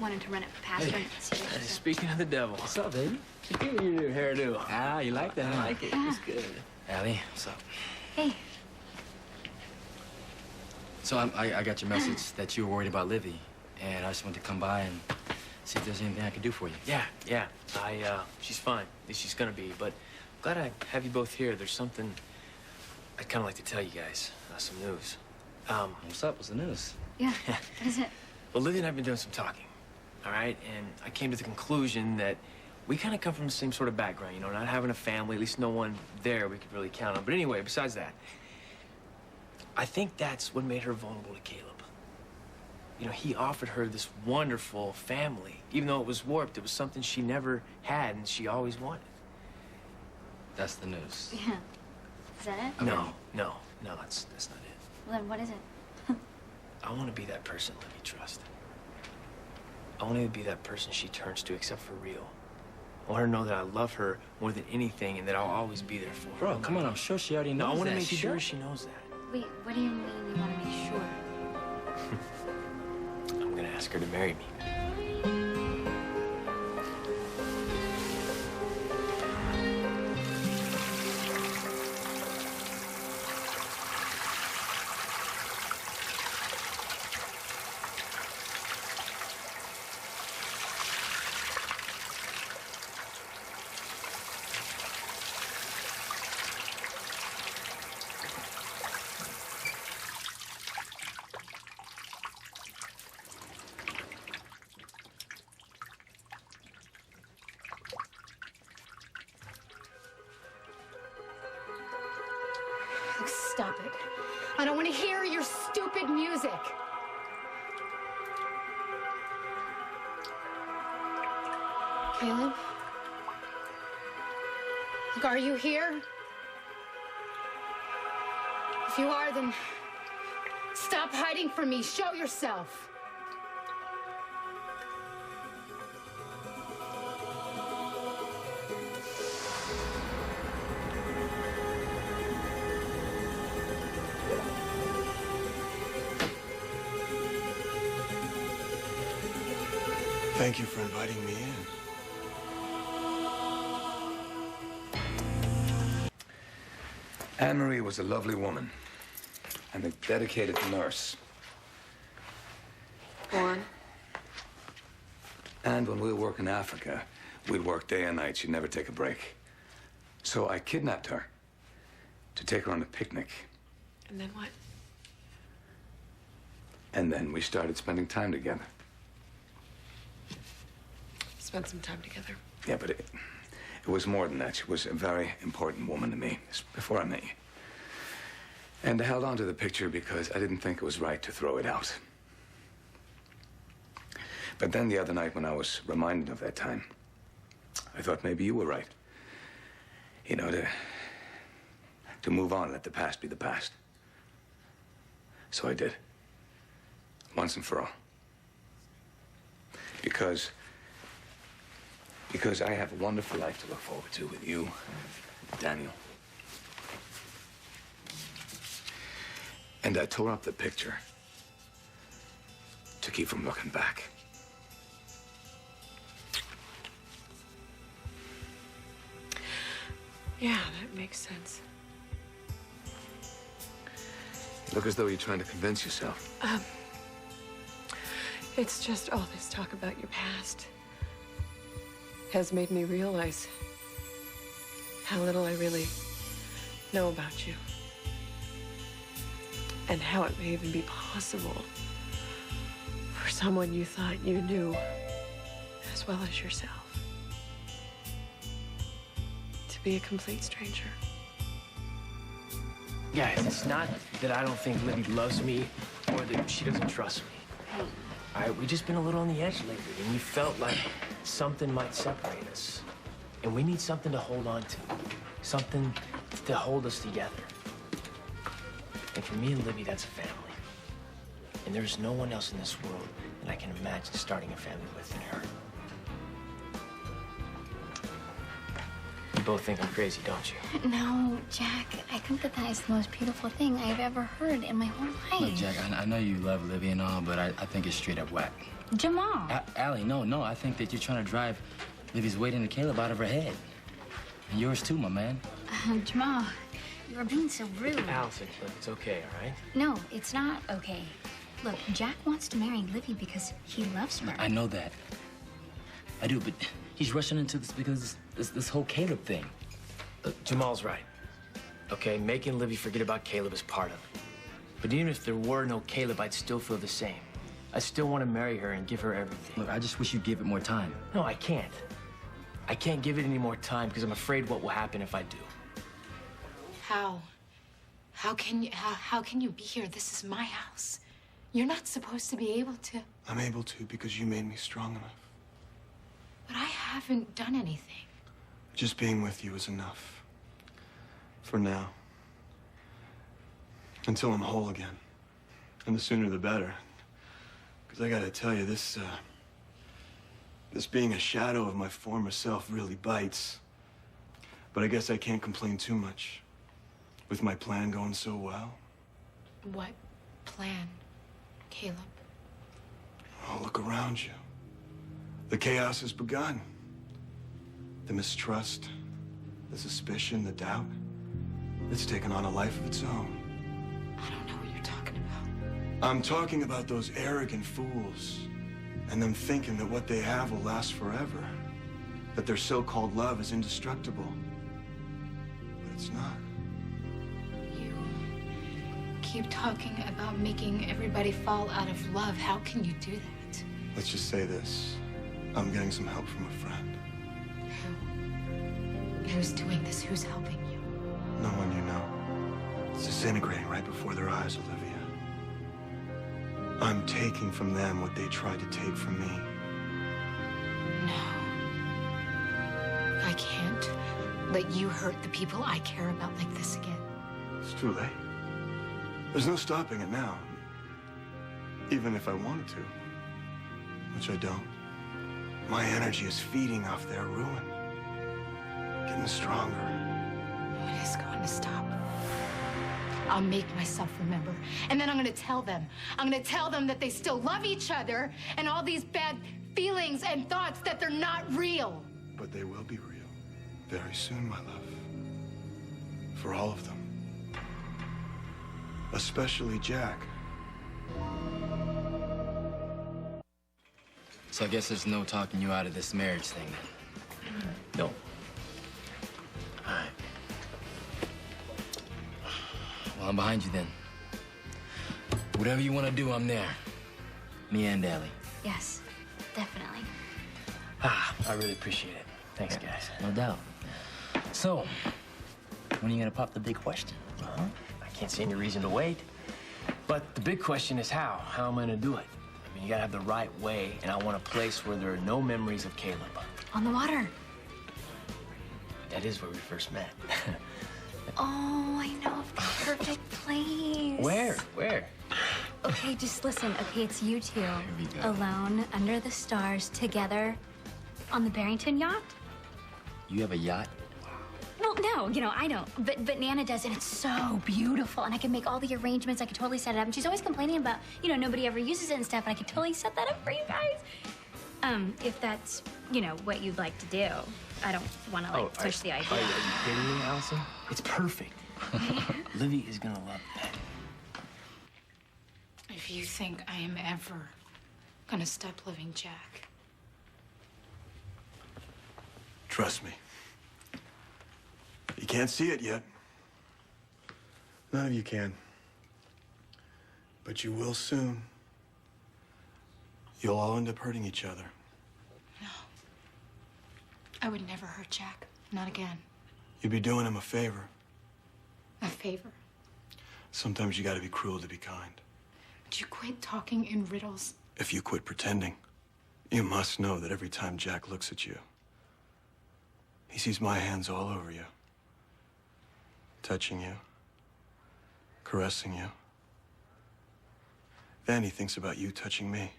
wanted to run it past her and see what she said. Speaking of the devil. What's up, baby? Look at your new hairdo. Ah, you like that? I like it. Yeah. It's good. Allie, what's up? Hey. So I got your message that you were worried about Livy, and I just wanted to come by and see if there's anything I could do for you. Yeah. She's fine. At least she's gonna be, but I'm glad I have you both here. There's something I'd kind of like to tell you guys. Some news. What's up? What's the news? Yeah, what is it? Well, Livy and I have been doing some talking, all right? And I came to the conclusion that we kind of come from the same sort of background, you know, not having a family, at least no one there we could really count on. But anyway, besides that, I think that's what made her vulnerable to Caleb. You know, he offered her this wonderful family. Even though it was warped, it was something she never had and she always wanted. That's the news. Yeah. Is that it? No, that's not it. Well, then what is it? I want to be that person Livy trusts. I want to be that person she turns to, except for real. I want her to know that I love her more than anything and that I'll always be there for her. Bro, come on, I'm sure she already knows I want to that. make sure she knows that. Wait, what do you mean you want to make sure? I'm going to ask her to marry me. Stop it. I don't want to hear your stupid music. Caleb? Look, are you here? If you are, then stop hiding from me. Show yourself. Thank you for inviting me in. Anne-Marie was a lovely woman and a dedicated nurse. Go on. And when we would work in Africa, we'd work day and night. She'd never take a break. So I kidnapped her to take her on a picnic. And then what? And then we started spending time together. Spent some time together. Yeah, but it was more than that. She was a very important woman to me before I met you. And I held on to the picture because I didn't think it was right to throw it out. But then the other night when I was reminded of that time, I thought maybe you were right. You know, to move on, let the past be the past. So I did. Once and for all. Because I have a wonderful life to look forward to with you, Daniel. And I tore up the picture to keep from looking back. Yeah, that makes sense. You look as though you're trying to convince yourself. It's just all this talk about your past. has made me realize how little I really know about you. And how it may even be possible for someone you thought you knew as well as yourself to be a complete stranger. Guys, it's not that I don't think Libby loves me or that she doesn't trust me. All right, we've just been a little on the edge lately, and we felt like something might separate us. And we need something to hold on to, something to hold us together. And for me and Libby, that's a family. And there's no one else in this world that I can imagine starting a family with than her. You both think I'm crazy, don't you? No, Jack, I think that is the most beautiful thing I've ever heard in my whole life. Look, Jack, I know you love Libby and all, but I think it's straight up whack. Jamal. Allie, no, I think that you're trying to drive Libby's weight into Caleb out of her head. And yours too, my man. Jamal, you're being so rude. Allison, look, it's okay, all right? No, it's not okay. Look, Jack wants to marry Libby because he loves her. I know that. I do, but he's rushing into this because this whole Caleb thing. Look, Jamal's right. Okay, making Libby forget about Caleb is part of it. But even if there were no Caleb, I'd still feel the same. I still want to marry her and give her everything. Look, I just wish you'd give it more time. No, I can't. I can't give it any more time because I'm afraid what will happen if I do. How? How can you be here? This is my house. You're not supposed to be able to. I'm able to because you made me strong enough. But I haven't done anything. Just being with you is enough. For now. Until I'm whole again. And the sooner the better. Because I gotta tell you, this being a shadow of my former self really bites. But I guess I can't complain too much. With my plan going so well. What plan, Caleb? Oh, look around you. The chaos has begun. The mistrust, the suspicion, the doubt. It's taken on a life of its own. I don't know what you're talking about. I'm talking about those arrogant fools and them thinking that what they have will last forever. That their so-called love is indestructible. But it's not. You keep talking about making everybody fall out of love. How can you do that? Let's just say this. I'm getting some help from a friend. Who's doing this? Who's helping you? No one you know. It's disintegrating right before their eyes, Olivia. I'm taking from them what they tried to take from me. No. I can't let you hurt the people I care about like this again. It's too late. There's no stopping it now. Even if I wanted to. Which I don't. My energy is feeding off their ruin. Getting stronger. It is going to stop. I'll make myself remember. And then I'm going to tell them. I'm going to tell them that they still love each other and all these bad feelings and thoughts that they're not real. But they will be real. Very soon, my love. For all of them. Especially Jack. So I guess there's no talking you out of this marriage thing then? No. All right. Well, I'm behind you then. Whatever you want to do, I'm there. Me and Allie. Yes, definitely. I really appreciate it. Thanks, guys. No doubt. So, when are you gonna pop the big question? I can't see any reason to wait. But the big question is how? How am I gonna do it? I mean, you gotta have the right way, and I want a place where there are no memories of Caleb. On the water. That is where we first met. Oh, I know of the perfect place. Where? Where? Okay, just listen. Okay, it's you two. we go. Alone, under the stars, together, on the Barrington yacht. You have a yacht? Well, no, I don't. But Nana does, and it's so beautiful. And I can make all the arrangements. I could totally set it up. And she's always complaining about, nobody ever uses it and stuff. And I could totally set that up for you guys. If that's, what you'd like to do. I don't want to, push the idea. Are you kidding me, Allison? It's perfect. Livy is gonna love that. If you think I am ever gonna stop loving Jack, Trust me. You can't see it yet. None of you can. But you will soon. You'll all end up hurting each other. No. I would never hurt Jack. Not again. You'd be doing him a favor. A favor? Sometimes you gotta be cruel to be kind. Would you quit talking in riddles? If you quit pretending, you must know that every time Jack looks at you, he sees my hands all over you. Touching you. Caressing you. Then he thinks about you touching me.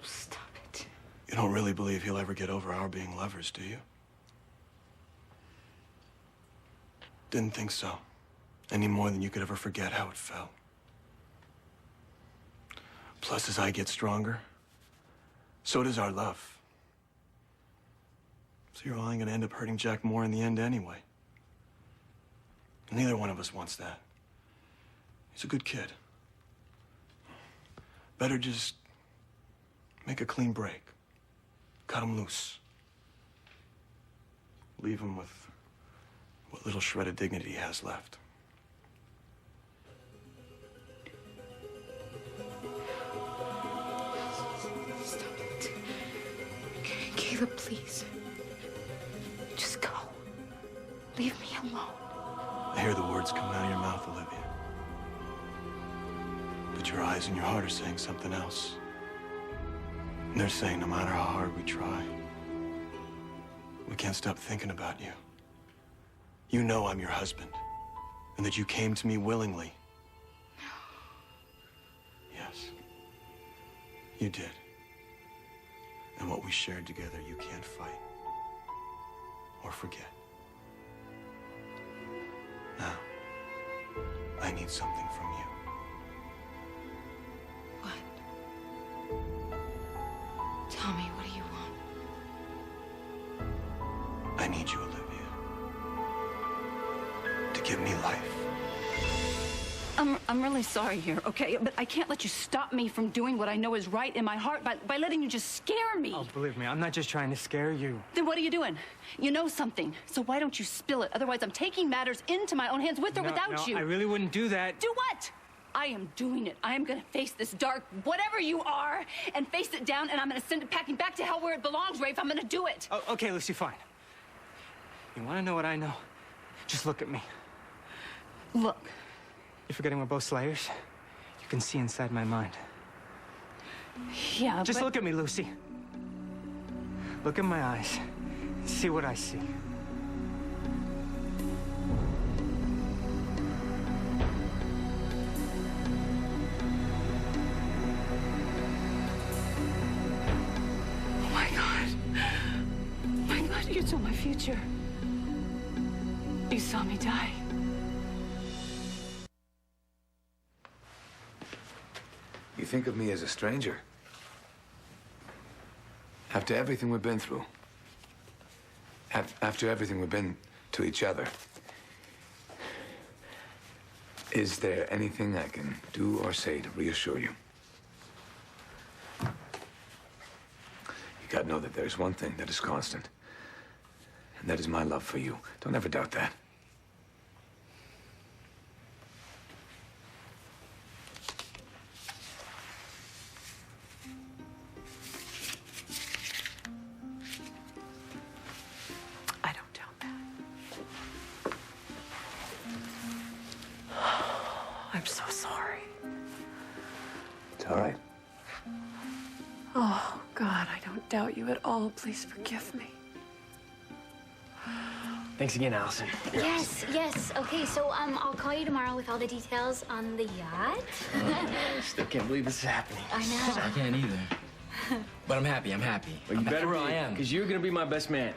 Stop it. You don't really believe he'll ever get over our being lovers, do you? Didn't think so. Any more than you could ever forget how it felt. Plus, as I get stronger, so does our love. So you're only gonna end up hurting Jack more in the end anyway. Neither one of us wants that. He's a good kid. Better just make a clean break. Cut him loose. Leave him with what little shred of dignity he has left. Stop it. Caleb, please. Just go. Leave me alone. I hear the words coming out of your mouth, Olivia. But your eyes and your heart are saying something else. And they're saying no matter how hard we try, we can't stop thinking about you. You know I'm your husband, and that you came to me willingly. Yes, you did. And what we shared together, you can't fight or forget. Now, I need something from you. Tell me, what do you want? I need you, Olivia, to give me life. I'm really sorry here, okay? But I can't let you stop me from doing what I know is right in my heart by letting you just scare me. Oh, believe me, I'm not just trying to scare you. Then what are you doing? You know something, so why don't you spill it? Otherwise, I'm taking matters into my own hands with or without you. I really wouldn't do that. Do what? I am doing it. I am gonna face this dark, whatever you are, and face it down, and I'm gonna send it packing back to hell where it belongs, Rafe. I'm gonna do it. Oh, okay, Lucy, fine. You wanna know what I know? Just look at me. Look. You're forgetting we're both slayers? You can see inside my mind. Yeah, Just look at me, Lucy. Look in my eyes. See what I see. Oh my God. My God, you saw my future. You saw me die. You think of me as a stranger? After everything we've been through. After everything we've been to each other. Is there anything I can do or say to reassure you? You gotta know that there's one thing that is constant. And that is my love for you. Don't ever doubt that. I'm so sorry. It's all right. Oh, God, I don't doubt you at all. Please forgive me. Thanks again, Allison. Yes, yes. Okay, so I'll call you tomorrow with all the details on the yacht. I still can't believe this is happening. I know. I can't either. But I'm happy. Well, you better be. I am. Because you're gonna be my best man.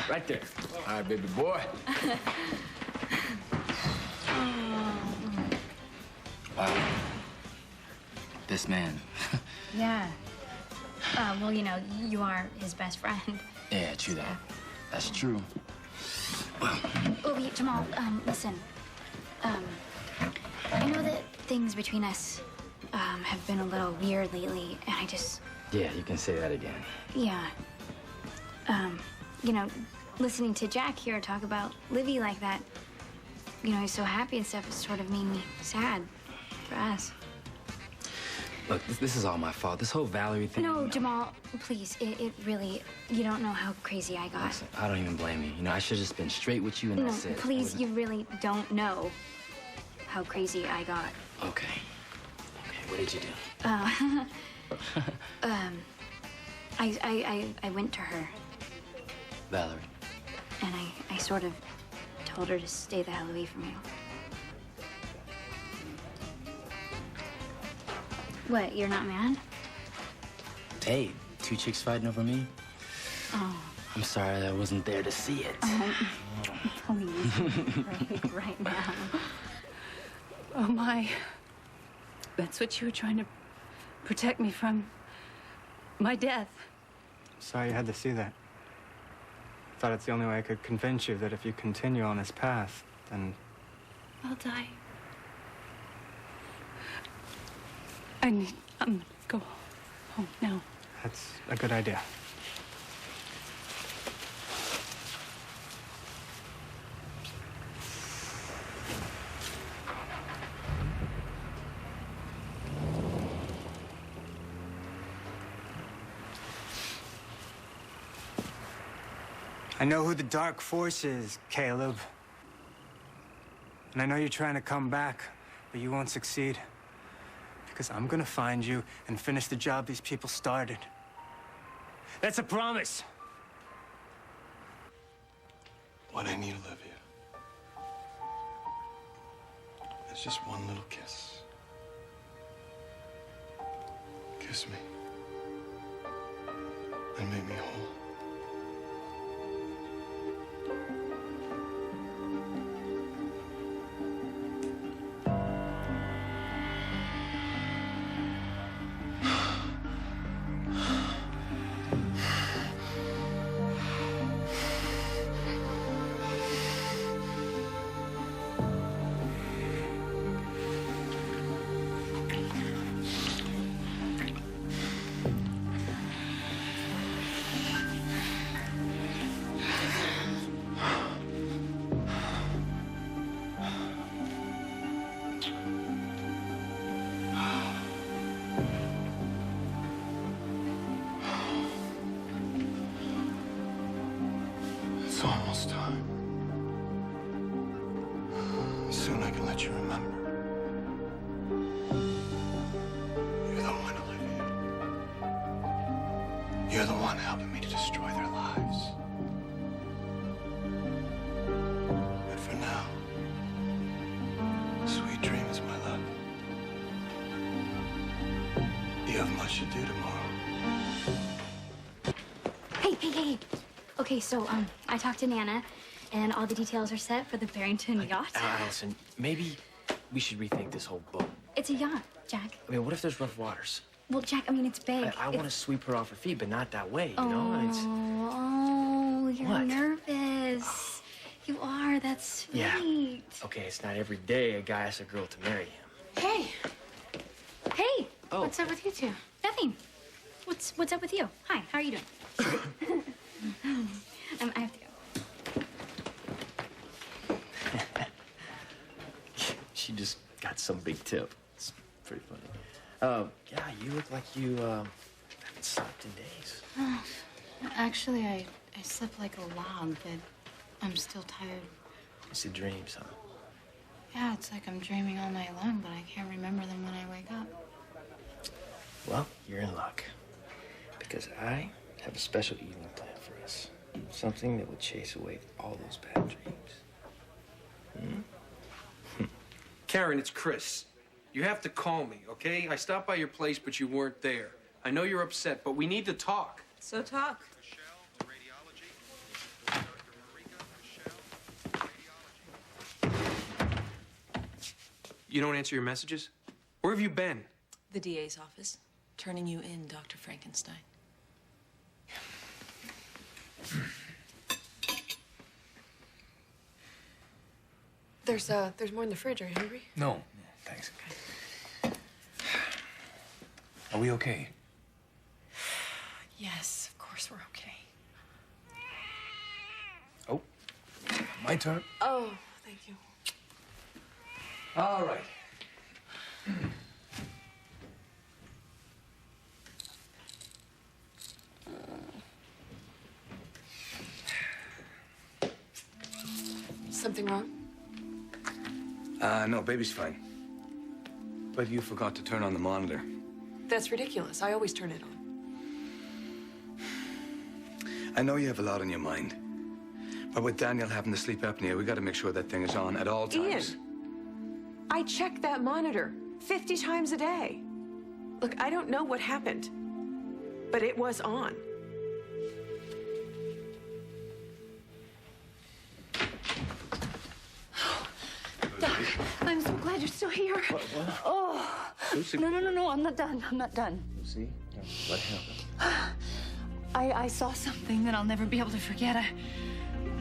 Right there. All right, baby boy. Wow. This man. Yeah. Well, you know, you are his best friend. Yeah, true that. That's true. Oh, Jamal, listen. I know that things between us, have been a little weird lately, and I just... Yeah, you can say that again. Yeah. You know, listening to Jack here talk about Livy like that, you know, he's so happy and stuff, it sort of made me sad for us. Look, this is all my fault. This whole Valerie thing. No, Jamal, please, it really, you don't know how crazy I got. Listen, I don't even blame you. You know, I should have just been straight with you and that's it. Please, you really don't know how crazy I got. Okay. Okay, what did you do? I went to her. Valerie. And I sort of told her to stay the hell away from you. What, you're not mad? Hey, 2 chicks fighting over me? Oh. I'm sorry that I wasn't there to see it. Please, right now. Oh, my. That's what you were trying to protect me from. My death. Sorry you had to see that. Thought it's the only way I could convince you that if you continue on this path, then... I'll die. I'm gonna go home now. That's a good idea. I know who the Dark Force is, Caleb. And I know you're trying to come back, but you won't succeed. Because I'm gonna find you and finish the job these people started. That's a promise. What I need, Olivia, is just one little kiss. Kiss me. And make me whole. It's almost time. Soon I can let you remember. You're the one, Olivia. You're the one helping me to destroy their lives. But for now, sweet dreams, my love. You have much to do tomorrow. Hey. Okay, so, I talked to Nana, and all the details are set for the Barrington yacht. Allison, maybe we should rethink this whole boat. It's a yacht, Jack. I mean, what if there's rough waters? Well, Jack, I mean, it's big. I want to sweep her off her feet, but not that way, you know? It's... Oh, you're What? nervous. You are, that's sweet. Yeah. Okay, it's not every day a guy asks a girl to marry him. Hey. Hey. Oh. What's up with you two? Nothing. What's up with you? Hi, how are you doing? I have to go. She just got some big tip. It's pretty funny. Yeah, you look like you haven't slept in days. Actually, I slept like a log, but I'm still tired. It's the dreams, huh? Yeah, it's like I'm dreaming all night long, but I can't remember them when I wake up. Well, you're in luck. Because I have a special evening plan for us. Something that would chase away all those bad dreams. Karen, it's Chris. You have to call me, okay? I stopped by your place, but you weren't there. I know you're upset, but we need to talk. So talk. You don't answer your messages? Where have you been? The DA's office. Turning you in, Dr. Frankenstein. There's more in the fridge. Are you hungry? No, thanks. Are we okay? Yes, of course we're okay. My turn. Oh, thank you. All right. Something wrong? No, baby's fine. But you forgot to turn on the monitor. That's ridiculous. I always turn it on. I know you have a lot on your mind. But with Daniel having the sleep apnea, we gotta make sure that thing is on at all times. Ian, I check that monitor 50 times a day. Look, I don't know what happened, but it was on. Doc, I'm so glad you're still here. What? Oh. Lucy. No, I'm not done. I'm not done. Lucy, what happened? I saw something that I'll never be able to forget.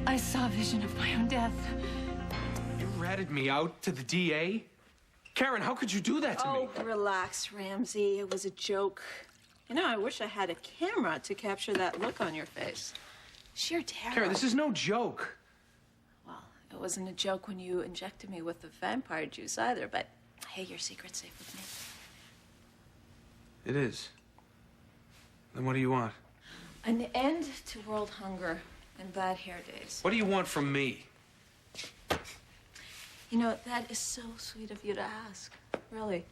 I saw a vision of my own death. You ratted me out to the DA? Karen, how could you do that to me? Oh, relax, Ramsey. It was a joke. You know, I wish I had a camera to capture that look on your face. Sheer terror. Karen, this is no joke. Well, it wasn't a joke when you injected me with the vampire juice either, but hey, your secret's safe with me. It is. Then what do you want? An end to world hunger and bad hair days. What do you want from me? You know, that is so sweet of you to ask. Really.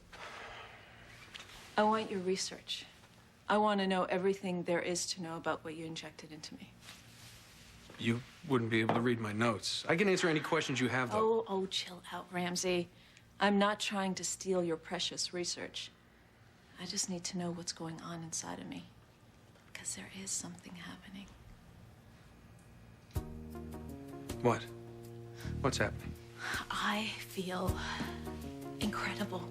I want your research. I want to know everything there is to know about what you injected into me. You wouldn't be able to read my notes. I can answer any questions you have, though. Oh, chill out, Ramsey. I'm not trying to steal your precious research. I just need to know what's going on inside of me. Because there is something happening. What? What's happening? I feel incredible.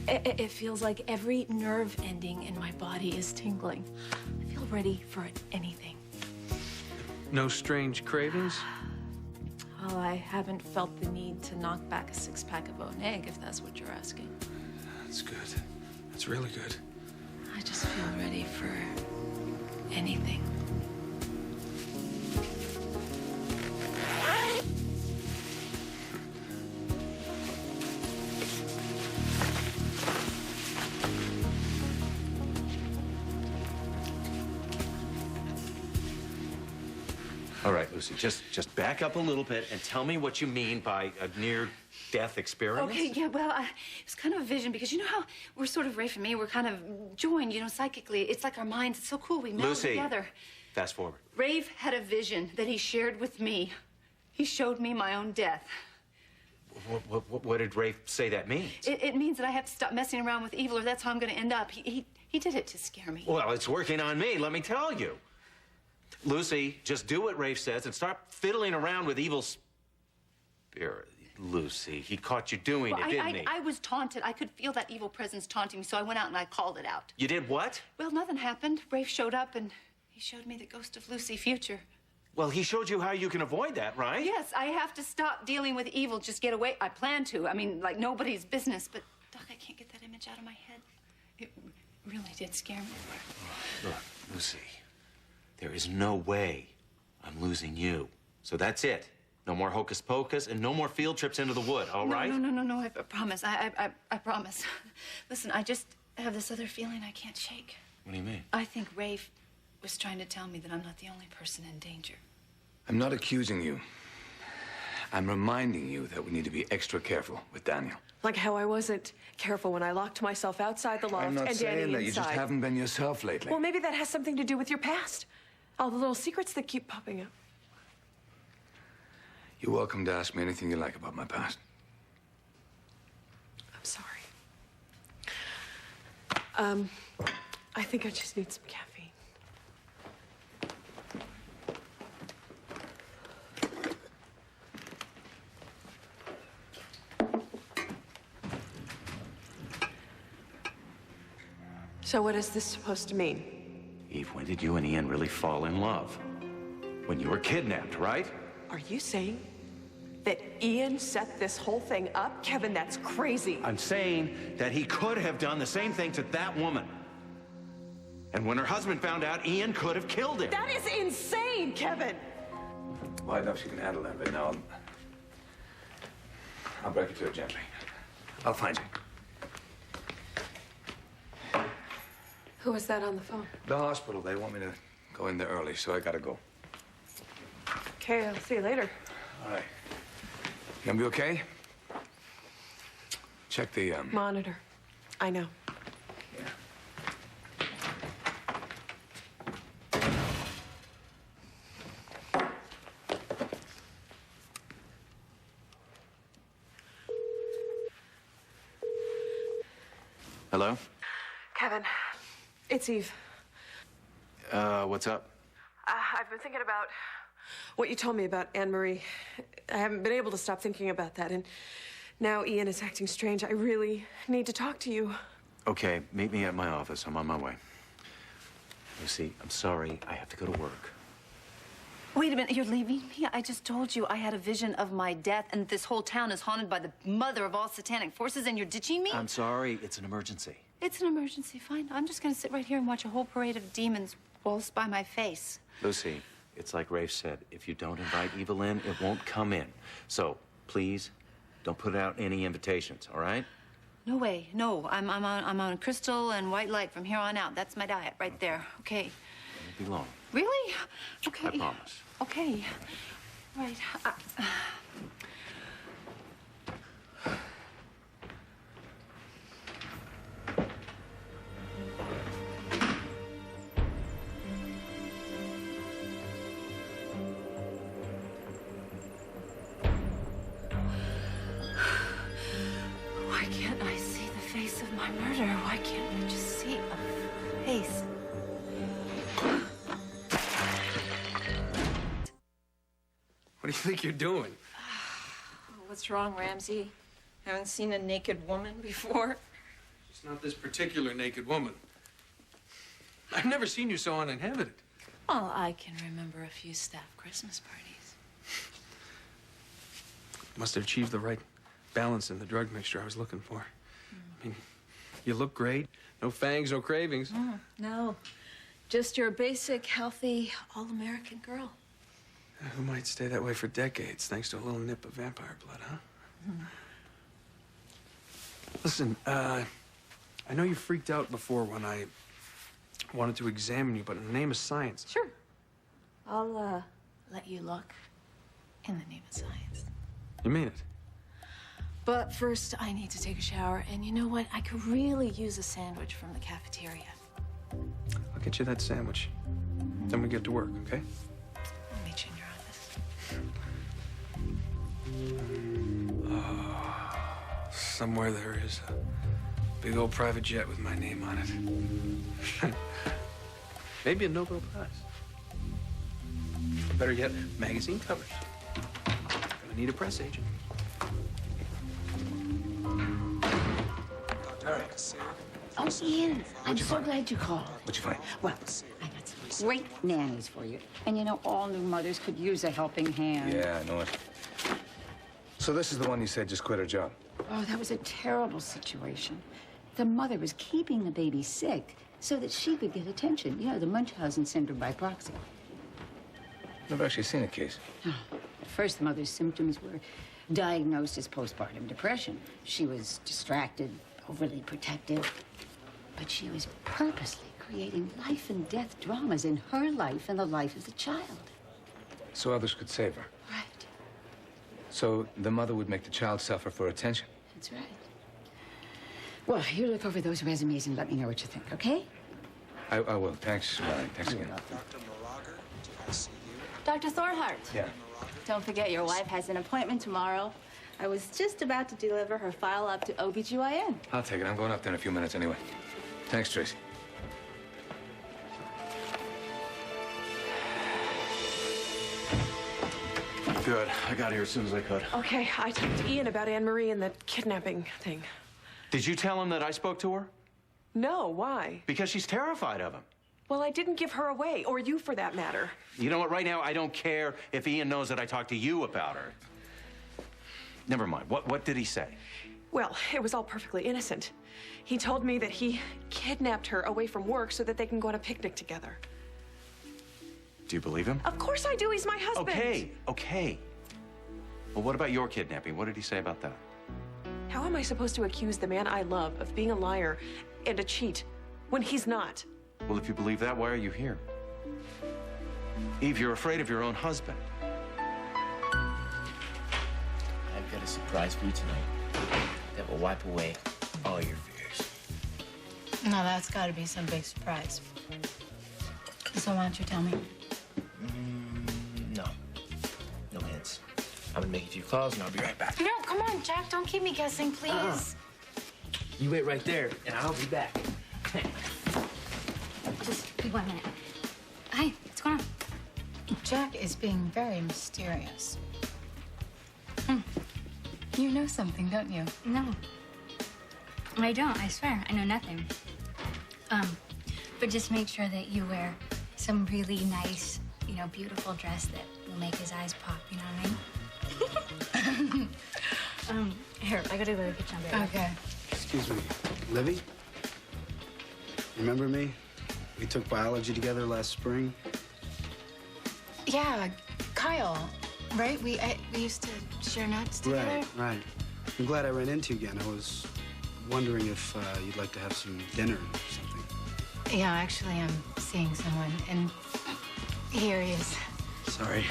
It feels like every nerve ending in my body is tingling. I feel ready for anything. No strange cravings? Well, I haven't felt the need to knock back a six-pack of own egg, if that's what you're asking. That's good. That's really good. I just feel ready for anything. All right, Lucy, just back up a little bit and tell me what you mean by a near-death experience. Okay, yeah, well, it was kind of a vision because you know how we're sort of, Rafe and me, we're kind of joined, you know, psychically. It's like our minds, it's so cool, we meld Lucy, together. fast forward. Rafe had a vision that he shared with me. He showed me my own death. What did Rafe say that means? It means that I have to stop messing around with evil or that's how I'm going to end up. He did it to scare me. Well, it's working on me, let me tell you. Lucy, just do what Rafe says and start fiddling around with evil spirit. Lucy, he caught you doing it, didn't he? I was taunted. I could feel that evil presence taunting me, so I went out and I called it out. You did what? Well, nothing happened. Rafe showed up and he showed me the ghost of Lucy future. Well, he showed you how you can avoid that, right? Yes, I have to stop dealing with evil, just get away. I plan to. I mean, like nobody's business, but Doc, I can't get that image out of my head. It really did scare me. Look, Lucy, there is no way I'm losing you. So that's it. No more hocus pocus and no more field trips into the wood, all right? No, I promise. I promise. Listen, I just have this other feeling I can't shake. What do you mean? I think Rafe was trying to tell me that I'm not the only person in danger. I'm not accusing you. I'm reminding you that we need to be extra careful with Daniel. Like how I wasn't careful when I locked myself outside the loft I'm not and saying Danny that. inside. You just haven't been yourself lately. Well, maybe that has something to do with your past. All the little secrets that keep popping up. You're welcome to ask me anything you like about my past. I'm sorry. I think I just need some caffeine. So what is this supposed to mean? Eve, when did you and Ian really fall in love? When you were kidnapped, right? Are you saying that Ian set this whole thing up? Kevin, that's crazy. I'm saying that he could have done the same thing to that woman. And when her husband found out, Ian could have killed him. That is insane, Kevin. wide enough she can handle that, but now I'll break it to her gently. I'll find you. Who was that on the phone? The hospital. They want me to go in there early, so I gotta go. Okay, I'll see you later. All right. You gonna be okay? Check the, Monitor. I know. Hello? Kevin, it's Eve. What's up? I've been thinking about what you told me about Anne-Marie. I haven't been able to stop thinking about that, and now Ian is acting strange. I really need to talk to you. Okay, meet me at my office. I'm on my way. Lucy, I'm sorry. I have to go to work. Wait a minute, you're leaving me? I just told you I had a vision of my death, and this whole town is haunted by the mother of all satanic forces, and you're ditching me? I'm sorry. It's an emergency. It's an emergency, fine. I'm just gonna sit right here and watch a whole parade of demons waltz by my face. Lucy, it's like Rafe said. If you don't invite evil in, it won't come in. So, please, don't put out any invitations, all right? No way, no. I'm on crystal and white light from here on out. That's my diet right there, okay? It won't be long. Really? Okay. I promise. Okay. Right. Why can't I see the face of my murderer? Why can't I just see a face? What do you think you're doing? What's wrong, Ramsey? Haven't seen a naked woman before? It's not this particular naked woman. I've never seen you so uninhabited. Well, I can remember a few staff Christmas parties. Must have achieved the right balance in the drug mixture I was looking for. I mean, you look great. No fangs, no cravings. No, just your basic, healthy, all-American girl. Who might stay that way for decades, thanks to a little nip of vampire blood, huh? Listen, I know you freaked out before when I wanted to examine you, but in the name of science... Sure. I'll, let you look in the name of science. You mean it? But first, I need to take a shower, and you know what? I could really use a sandwich from the cafeteria. I'll get you that sandwich. Then we get to work, okay? I'll meet you in your office. Somewhere there is a big old private jet with my name on it. Maybe a Nobel Prize. Better yet, magazine covers. Gonna need a press agent. All right. Oh, Ian, I'm so glad you called. What'd you find? Well, I got some great nannies for you. And you know, all new mothers could use a helping hand. Yeah, I know it. So this is the one you said just quit her job? Oh, that was a terrible situation. The mother was keeping the baby sick so that she could get attention. You know, the Munchausen syndrome by proxy. Never actually seen a case. Oh, at first, the mother's symptoms were diagnosed as postpartum depression. She was distracted, overly protective, but she was purposely creating life and death dramas in her life and the life of the child. So others could save her? Right. So the mother would make the child suffer for attention? That's right. Well, you look over those resumes and let me know what you think, okay? I will. Thanks, Ryan. Thanks again. Dr. Thornhart. Yeah. Don't forget, your wife has an appointment tomorrow. I was just about to deliver her file up to OBGYN. I'll take it. I'm going up there in a few minutes anyway. Thanks, Tracy. Good. I got here as soon as I could. Okay, I talked to Ian about Anne-Marie and the kidnapping thing. Did you tell him that I spoke to her? No, why? Because she's terrified of him. Well, I didn't give her away, or you for that matter. You know what? Right now, I don't care if Ian knows that I talked to you about her. Never mind. What did he say? Well, it was all perfectly innocent. He told me that he kidnapped her away from work so that they can go on a picnic together. Do you believe him? Of course I do. He's my husband. Okay, okay. Well, what about your kidnapping? What did he say about that? How am I supposed to accuse the man I love of being a liar and a cheat when he's not? Well, if you believe that, why are you here? Eve, you're afraid of your own husband. I've got a surprise for you tonight that will wipe away all your fears. No, that's got to be some big surprise. So why don't you tell me? No. No hints. I'm gonna make a few calls and I'll be right back. No, come on, Jack. Don't keep me guessing, please. You wait right there and I'll be back. Just be 1 minute. Hi, what's going on? Jack is being very mysterious. You know something, don't you? No. I don't, I swear. I know nothing. But just make sure that you wear some really nice, you know, beautiful dress that will make his eyes pop, you know what I mean? Here, I gotta go to the kitchen. I'll be right back. Okay. Excuse me, Livy? Remember me? We took biology together last spring. Yeah, Kyle, right? We used to share notes together. Right. I'm glad I ran into you again. I was wondering if you'd like to have some dinner or something. Yeah, actually, I'm seeing someone, and here he is. Sorry.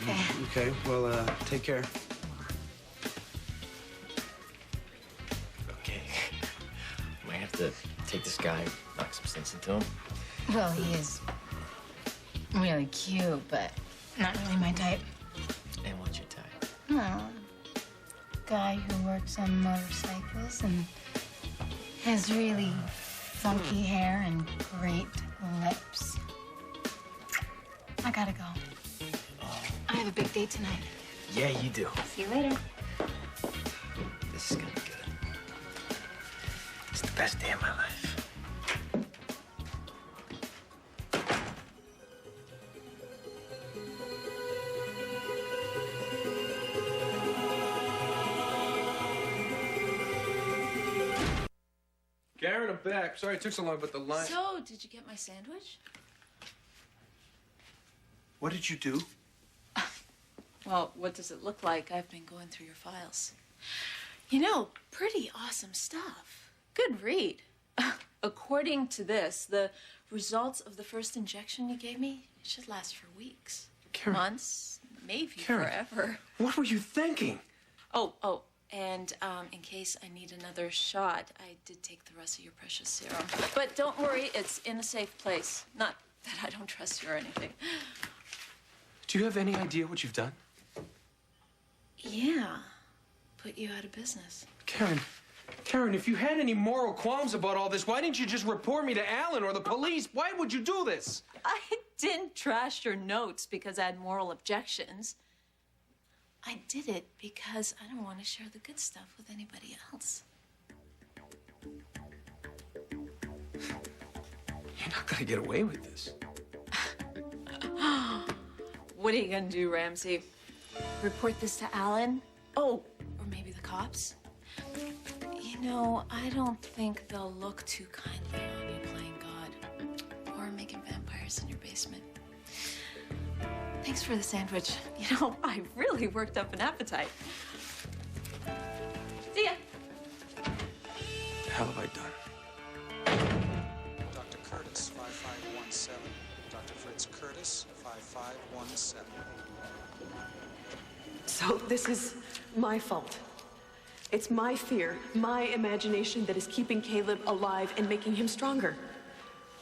Okay. Okay, well, take care. Okay. Might have to take this guy, knock some sense into him. Well, he is really cute, but not really my type. And what's your type? Well, guy who works on motorcycles and has really funky hair and great lips. I gotta go. I have a big date tonight. Yeah, you do. See you later. This is gonna be good. It's the best day of my life. Karen, I'm back. Sorry it took so long, but the line... So, did you get my sandwich? What did you do? Well, what does it look like? I've been going through your files. You know, pretty awesome stuff. Good read. According to this, the results of the first injection you gave me should last for weeks. Karen. Months, maybe Karen. forever. What were you thinking? Oh, and in case I need another shot, I did take the rest of your precious serum. But don't worry, it's in a safe place. Not that I don't trust you or anything. Do you have any idea what you've done? Yeah, put you out of business. Karen, if you had any moral qualms about all this, why didn't you just report me to Alan or the police? Why would you do this? I didn't trash your notes because I had moral objections. I did it because I don't want to share the good stuff with anybody else. You're not gonna get away with this. What are you gonna do, Ramsey? Report this to Alan? Oh, or maybe the cops? You know, I don't think they'll look too kindly on you playing God or making vampires in your basement. Thanks for the sandwich. You know, I really worked up an appetite. See ya. What the hell have I done? Dr. Curtis, 5517. Dr. Fritz Curtis, 5517. So this is my fault. It's my fear, my imagination that is keeping Caleb alive and making him stronger.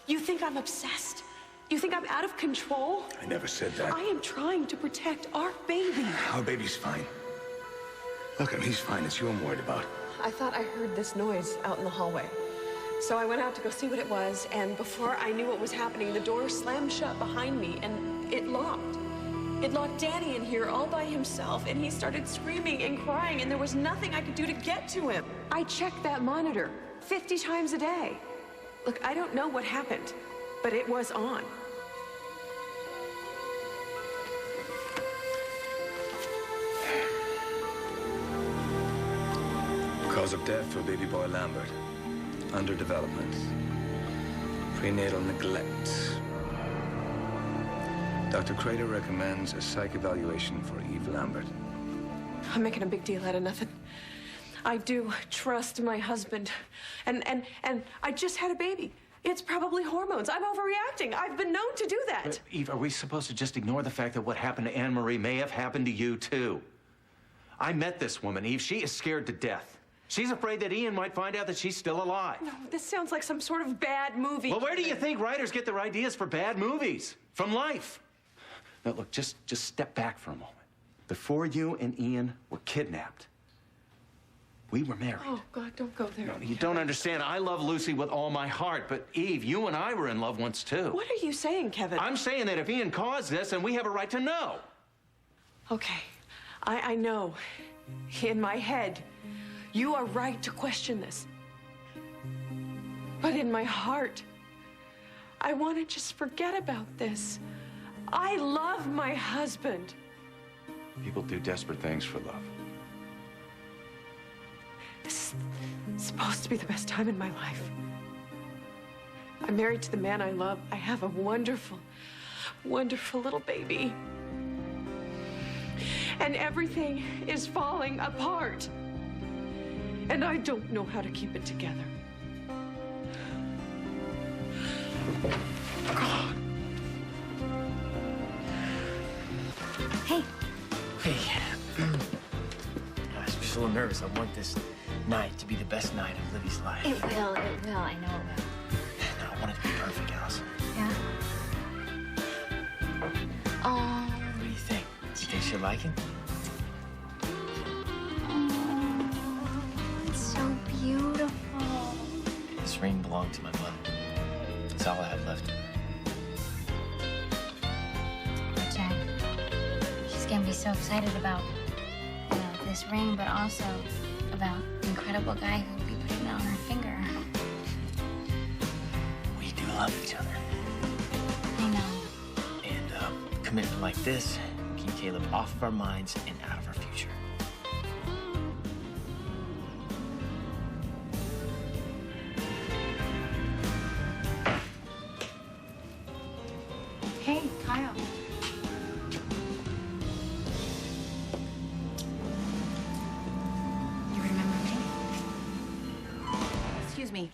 You think I'm obsessed? You think I'm out of control? I never said that. I am trying to protect our baby. Our baby's fine. Look, I mean, he's fine. It's you I'm worried about. I thought I heard this noise out in the hallway. So I went out to go see what it was, and before I knew what was happening, the door slammed shut behind me, and it locked. It locked Danny in here all by himself, and he started screaming and crying, and there was nothing I could do to get to him. I checked that monitor 50 times a day. Look, I don't know what happened, but it was on. Cause of death for baby boy Lambert. Underdevelopment. Prenatal neglect. Dr. Crater recommends a psych evaluation for Eve Lambert. I'm making a big deal out of nothing. I do trust my husband. And I just had a baby. It's probably hormones. I'm overreacting. I've been known to do that. Eve, are we supposed to just ignore the fact that what happened to Anne-Marie may have happened to you, too? I met this woman, Eve. She is scared to death. She's afraid that Ian might find out that she's still alive. No, this sounds like some sort of bad movie. Well, where do you think writers get their ideas for bad movies? From life. Now, look, just step back for a moment. Before you and Ian were kidnapped, we were married. Oh, God, don't go there. No, you don't understand. I love Lucy with all my heart, but Eve, you and I were in love once, too. What are you saying, Kevin? I'm saying that if Ian caused this, then we have a right to know. Okay, I know. In my head, you are right to question this. But in my heart, I want to just forget about this. I love my husband. People do desperate things for love. This is supposed to be the best time in my life. I'm married to the man I love. I have a wonderful, wonderful little baby. And everything is falling apart. And I don't know how to keep it together. God. Hey. Hey. I was just a little nervous. I want this night to be the best night of Livy's life. It will. I know it will. No, I want it to be perfect, Allison. Yeah? Oh. What do you think? Do you think she'll like it? It's so beautiful. This ring belonged to my mother. It's all I have left. Jack, she's gonna be so excited about, this ring, but also about the incredible guy who'll be putting it on her finger. We do love each other. I know. And a commitment like this can keep Caleb off of our minds and out of our future. Hey, Kyle. You remember me? Excuse me.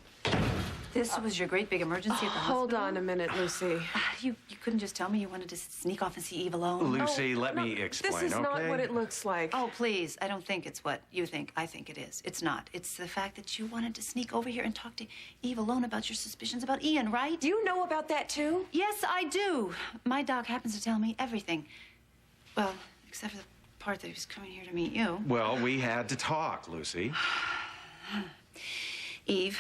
This was your great big emergency at the hospital? Hold on a minute, Lucy. You couldn't just tell me you wanted to sneak off and see Eve alone? Lucy, let me explain, This is not what it looks like. Oh, please. I don't think it's what you think. I think it is. It's not. It's the fact that you wanted to sneak over here and talk to Eve alone about your suspicions about Ian, right? Do you know about that, too? Yes, I do. My doc happens to tell me everything. Well, except for the part that he was coming here to meet you. Well, we had to talk, Lucy. Eve,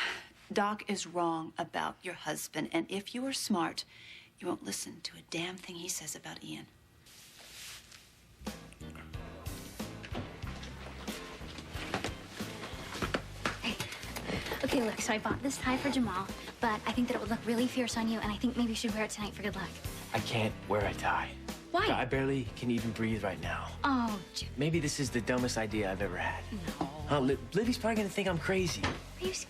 Doc is wrong about your husband, and if you were smart, you won't listen to a damn thing he says about Ian. Okay, look, so I bought this tie for Jamal, but I think that it would look really fierce on you, and I think maybe you should wear it tonight for good luck. I can't wear a tie. Why? I barely can even breathe right now. Oh, Maybe this is the dumbest idea I've ever had. No. Livy's probably gonna think I'm crazy.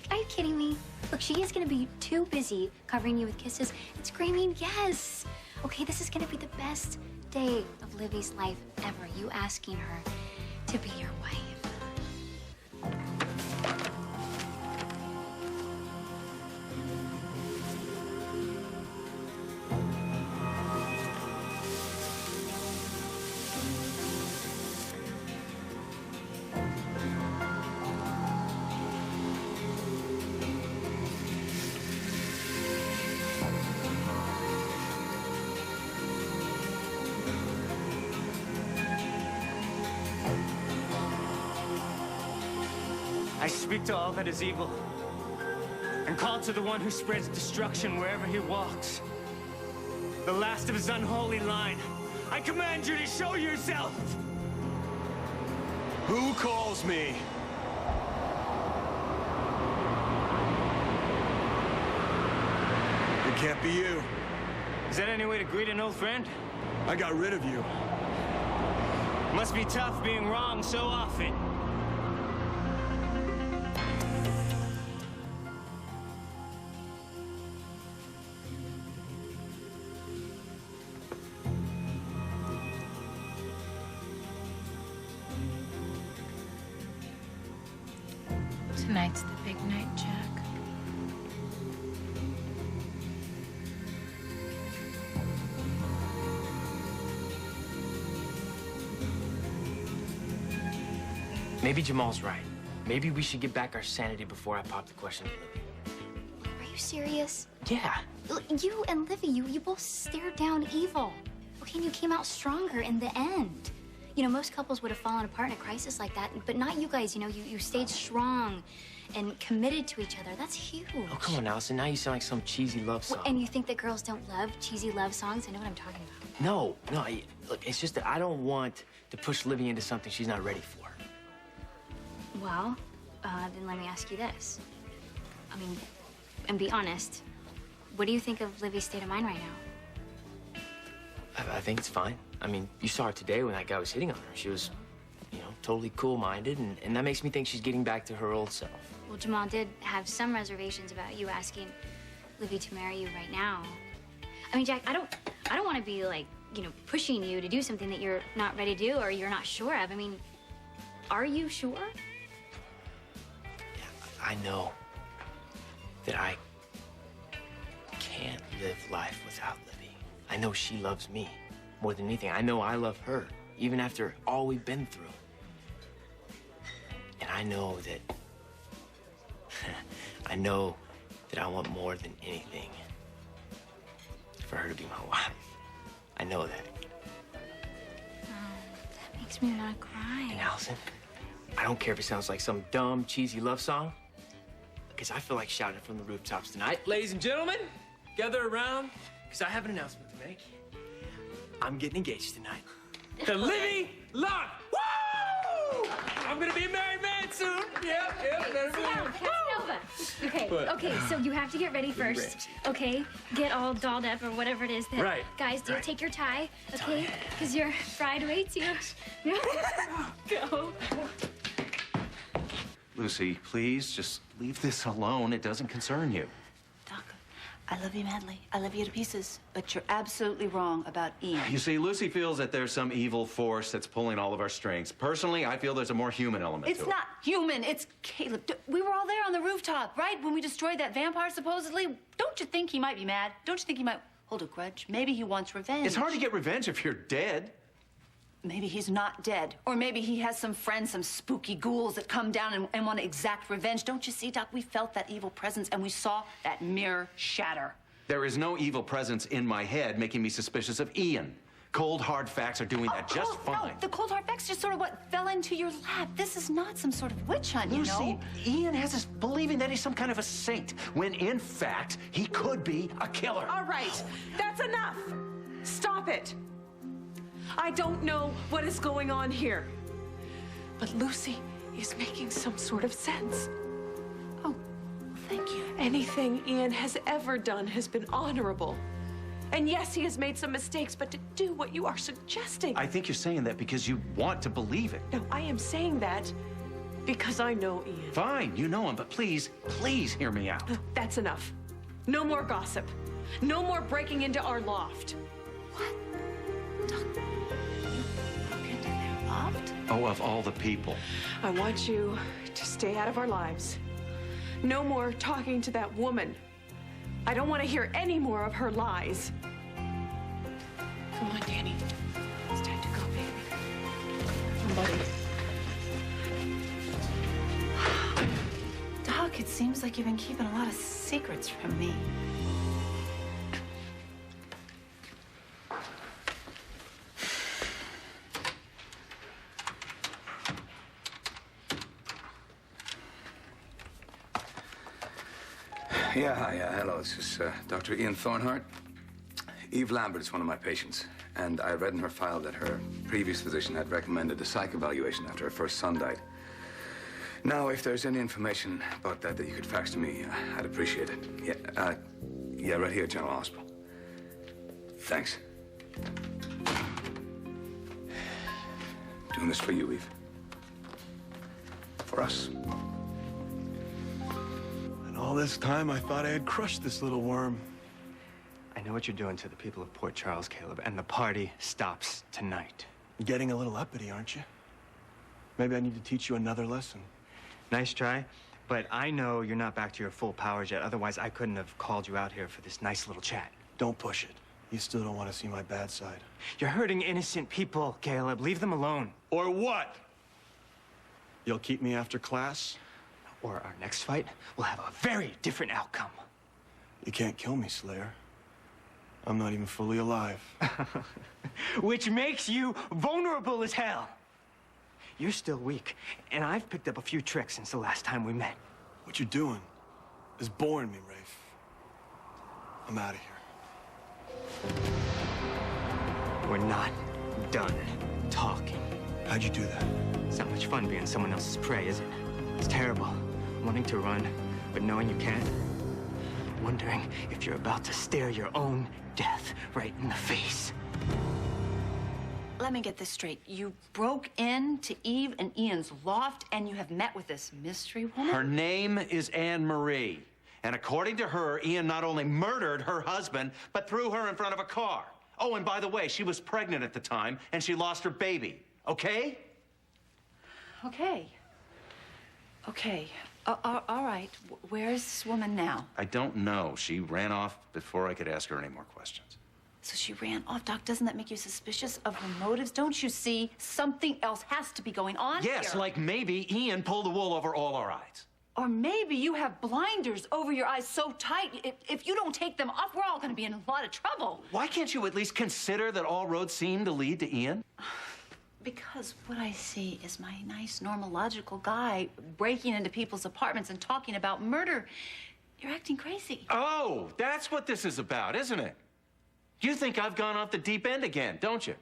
Are you kidding me? Look, she is gonna be too busy covering you with kisses and screaming yes. Okay, this is gonna be the best day of Livy's life ever. You asking her to be your wife. I speak to all that is evil and call to the one who spreads destruction wherever he walks. The last of his unholy line. I command you to show yourself! Who calls me? It can't be you. Is that any way to greet an old friend? I got rid of you. Must be tough being wrong so often. night, Jack. Maybe Jamal's right. Maybe we should get back our sanity before I pop the question to Libby. Are you serious? Yeah. You and Livy, you both stared down evil. Okay, and you came out stronger in the end. You know, most couples would have fallen apart in a crisis like that, but not you guys. You know, you stayed strong and committed to each other. That's huge. Oh, come on, Allison. Now you sound like some cheesy love song. And you think that girls don't love cheesy love songs? I know what I'm talking about. No. Look, it's just that I don't want to push Livy into something she's not ready for. Well, then let me ask you this. I mean, and be honest. What do you think of Livy's state of mind right now? I think it's fine. I mean, you saw her today when that guy was hitting on her. She was, totally cool-minded, and that makes me think she's getting back to her old self. Well, Jamal did have some reservations about you asking Livy to marry you right now. I mean, Jack, I don't want to be like, pushing you to do something that you're not ready to do or you're not sure of. I mean, are you sure? I know that I can't live life without Livy. I know she loves me more than anything. I know I love her, even after all we've been through. And I know that I want more than anything for her to be my wife. I know that. That makes me want to cry. And Allison, I don't care if it sounds like some dumb, cheesy love song, because I feel like shouting from the rooftops tonight. Ladies and gentlemen, gather around, because I have an announcement to make. I'm getting engaged tonight. To Livy Locke! Woo! I'm gonna be a married man soon. Yep. Casanova. Okay, so you have to get ready first. Okay, get all dolled up or whatever it is that Right. guys do. Right. Take your tie, okay? Because your bride waits you. Go. Lucy, please, just leave this alone. It doesn't concern you. I love you madly. I love you to pieces. But you're absolutely wrong about Ian. You see, Lucy feels that there's some evil force that's pulling all of our strings. Personally, I feel there's a more human element It's to it. not human. It's Caleb. We were all there on the rooftop, right? When we destroyed that vampire, supposedly. Don't you think he might be mad? Don't you think he might hold a grudge? Maybe he wants revenge. It's hard to get revenge if you're dead. Maybe he's not dead. Or maybe he has some friends, some spooky ghouls that come down and want to exact revenge. Don't you see, Doc? We felt that evil presence and we saw that mirror shatter. There is no evil presence in my head making me suspicious of Ian. Cold, hard facts are doing that just fine. No, the cold hard facts just sort of what fell into your lap. This is not some sort of witch hunt, you know? Lucy, Ian has us believing that he's some kind of a saint, when in fact, he could be a killer. All right, that's enough. Stop it. I don't know what is going on here, but Lucy is making some sort of sense. Oh, thank you. Anything Ian has ever done has been honorable. And yes, he has made some mistakes, but to do what you are suggesting. I think you're saying that because you want to believe it. No, I am saying that because I know Ian. Fine, you know him, but please hear me out. That's enough. No more gossip. No more breaking into our loft. Oh, of all the people. I want you to stay out of our lives. No more talking to that woman. I don't want to hear any more of her lies. Come on, Danny. It's time to go, baby. Come on, buddy. Doc, it seems like you've been keeping a lot of secrets from me. Yeah, hi, hello. This is Dr. Ian Thornhart. Eve Lambert is one of my patients, and I read in her file that her previous physician had recommended a psych evaluation after her first son died. Now, if there's any information about that you could fax to me, I'd appreciate it. Yeah, right here at General Hospital. Thanks. Doing this for you, Eve. For us. And all this time, I thought I had crushed this little worm. I know what you're doing to the people of Port Charles, Caleb, and the party stops tonight. You're getting a little uppity, aren't you? Maybe I need to teach you another lesson. Nice try, But I know you're not back to your full powers yet. Otherwise, I couldn't have called you out here for this nice little chat. Don't push it. You still don't want to see my bad side. You're hurting innocent people, Caleb. Leave them alone. Or what? You'll keep me after class? Or our next fight will have a very different outcome. You can't kill me, Slayer. I'm not even fully alive. Which makes you vulnerable as hell. You're still weak, and I've picked up a few tricks since the last time we met. What you're doing is boring me, Rafe. I'm out of here. We're not done talking. How'd you do that? It's not much fun being someone else's prey, is it? It's terrible, wanting to run, but knowing you can't. Wondering if you're about to stare your own death right in the face. Let me get this straight. You broke into Eve and Ian's loft, and you have met with this mystery woman? Her name is Anne Marie. And according to her, Ian not only murdered her husband, but threw her in front of a car. Oh, and by the way, she was pregnant at the time, and she lost her baby. Okay? Okay. Okay. All right. Where is this woman now? I don't know. She ran off before I could ask her any more questions. So she ran off. Doc, doesn't that make you suspicious of her motives? Don't you see something else has to be going on Yes, here? like maybe Ian pulled the wool over all our eyes. Or maybe you have blinders over your eyes so tight, if you don't take them off, we're all going to be in a lot of trouble. Why can't you at least consider that all roads seem to lead to Ian? Because what I see is my nice, normal, logical guy breaking into people's apartments and talking about murder. You're acting crazy. Oh, that's what this is about, isn't it? You think I've gone off the deep end again, don't you?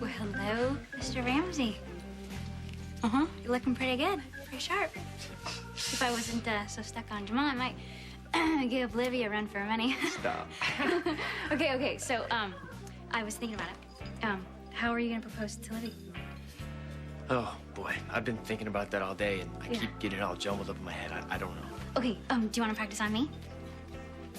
Well, hello, Mr. Ramsey. Uh-huh. You're looking pretty good. Pretty sharp. If I wasn't so stuck on Jamal, I might give Livy a run for her money. Stop. Okay, so, I was thinking about it. How are you gonna propose to Livy? Oh, boy. I've been thinking about that all day, and I keep getting it all jumbled up in my head. I don't know. Okay, do you want to practice on me?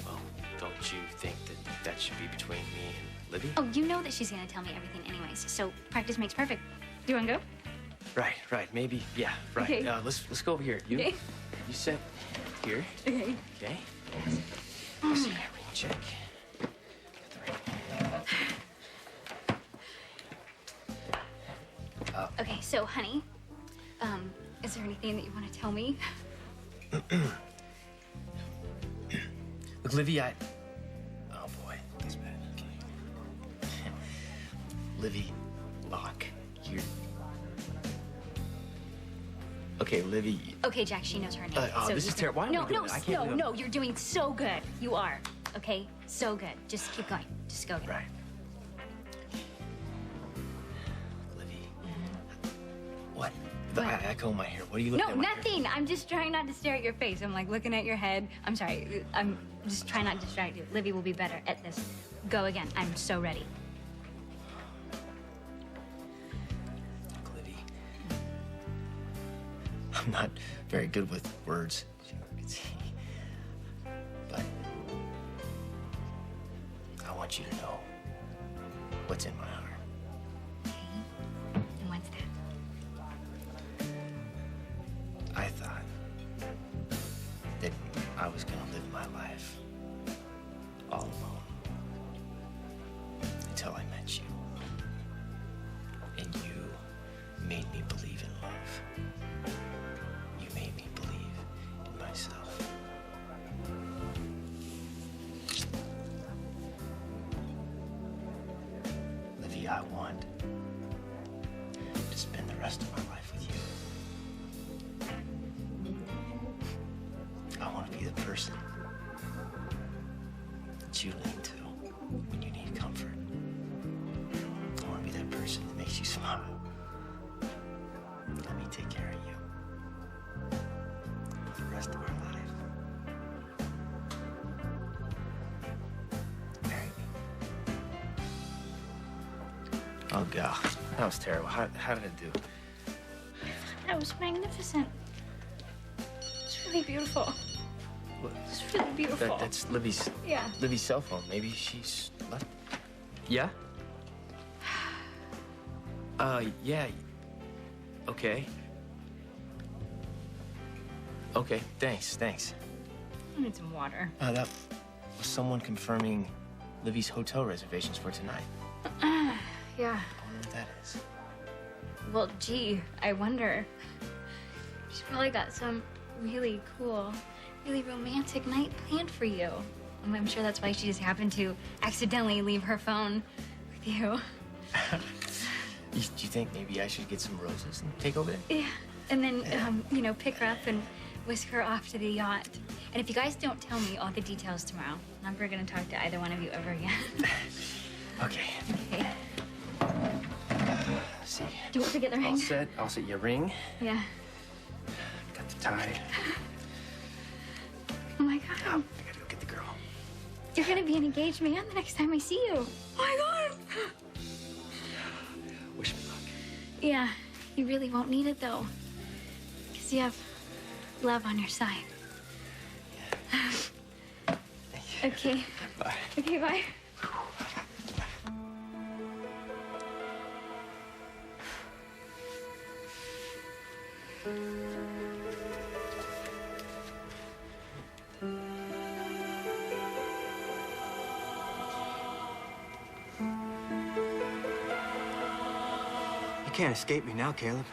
Well, don't you think that should be between me and Libby? Oh, you know that she's gonna tell me everything anyways, so practice makes perfect. Do you wanna go? Right. Maybe. Yeah, right. Okay. Let's go over here. Okay. You sit here. Okay. Okay. Let's see. Ring check. Okay, so, honey, is there anything that you want to tell me? Look, Livy, oh boy, that's bad. Okay. Livy, Locke, you're. Okay, Livy. Okay, Jack, she knows her name. This is terrible. Why am I doing it? I can't believe No, you're doing so good. You are. Okay, so good. Just keep going. Just go. Right. What? I comb my hair. What are you looking at? No, nothing. I'm just trying not to stare at your face. I'm like looking at your head. I'm sorry. I'm just trying not to distract you. Livy will be better at this. Go again. I'm so ready. Livy. I'm not very good with words. But I want you to know what's in my heart. And what's that? I thought that I was gonna live my life all alone until I met you. And you made me believe in love. You made me believe in myself. Livy, I want to spend the rest of my life with you. I want to be the person that you lean to when you need comfort. I want to be that person that makes you smile. Let me take care of you for the rest of our life. Marry me. Oh, God. That was terrible. How did it do? That was magnificent. It's really beautiful. It's really beautiful. That's Libby's. Yeah. Libby's cell phone. Maybe she's left. Yeah. Yeah. Okay. Okay. Thanks. I need some water. That was someone confirming Livy's hotel reservations for tonight. Yeah. I wonder what that is. Well, gee, I wonder. She's probably got some really cool, really romantic night planned for you. I'm sure that's why she just happened to accidentally leave her phone with you. Do you think maybe I should get some roses and take over there? Yeah. And then, you know, pick her up and whisk her off to the yacht. And if you guys don't tell me all the details tomorrow, I'm never gonna talk to either one of you ever again. Okay. Okay. Let's see. Don't forget the ring. All set. Your ring. Yeah. Got the tie. Oh my God. I gotta go get the girl. You're gonna be an engaged man the next time I see you. Oh my God. Wish me luck. Yeah, you really won't need it though. Because you have love on your side. Okay. Bye. Okay, bye. You can't escape me now, Caleb.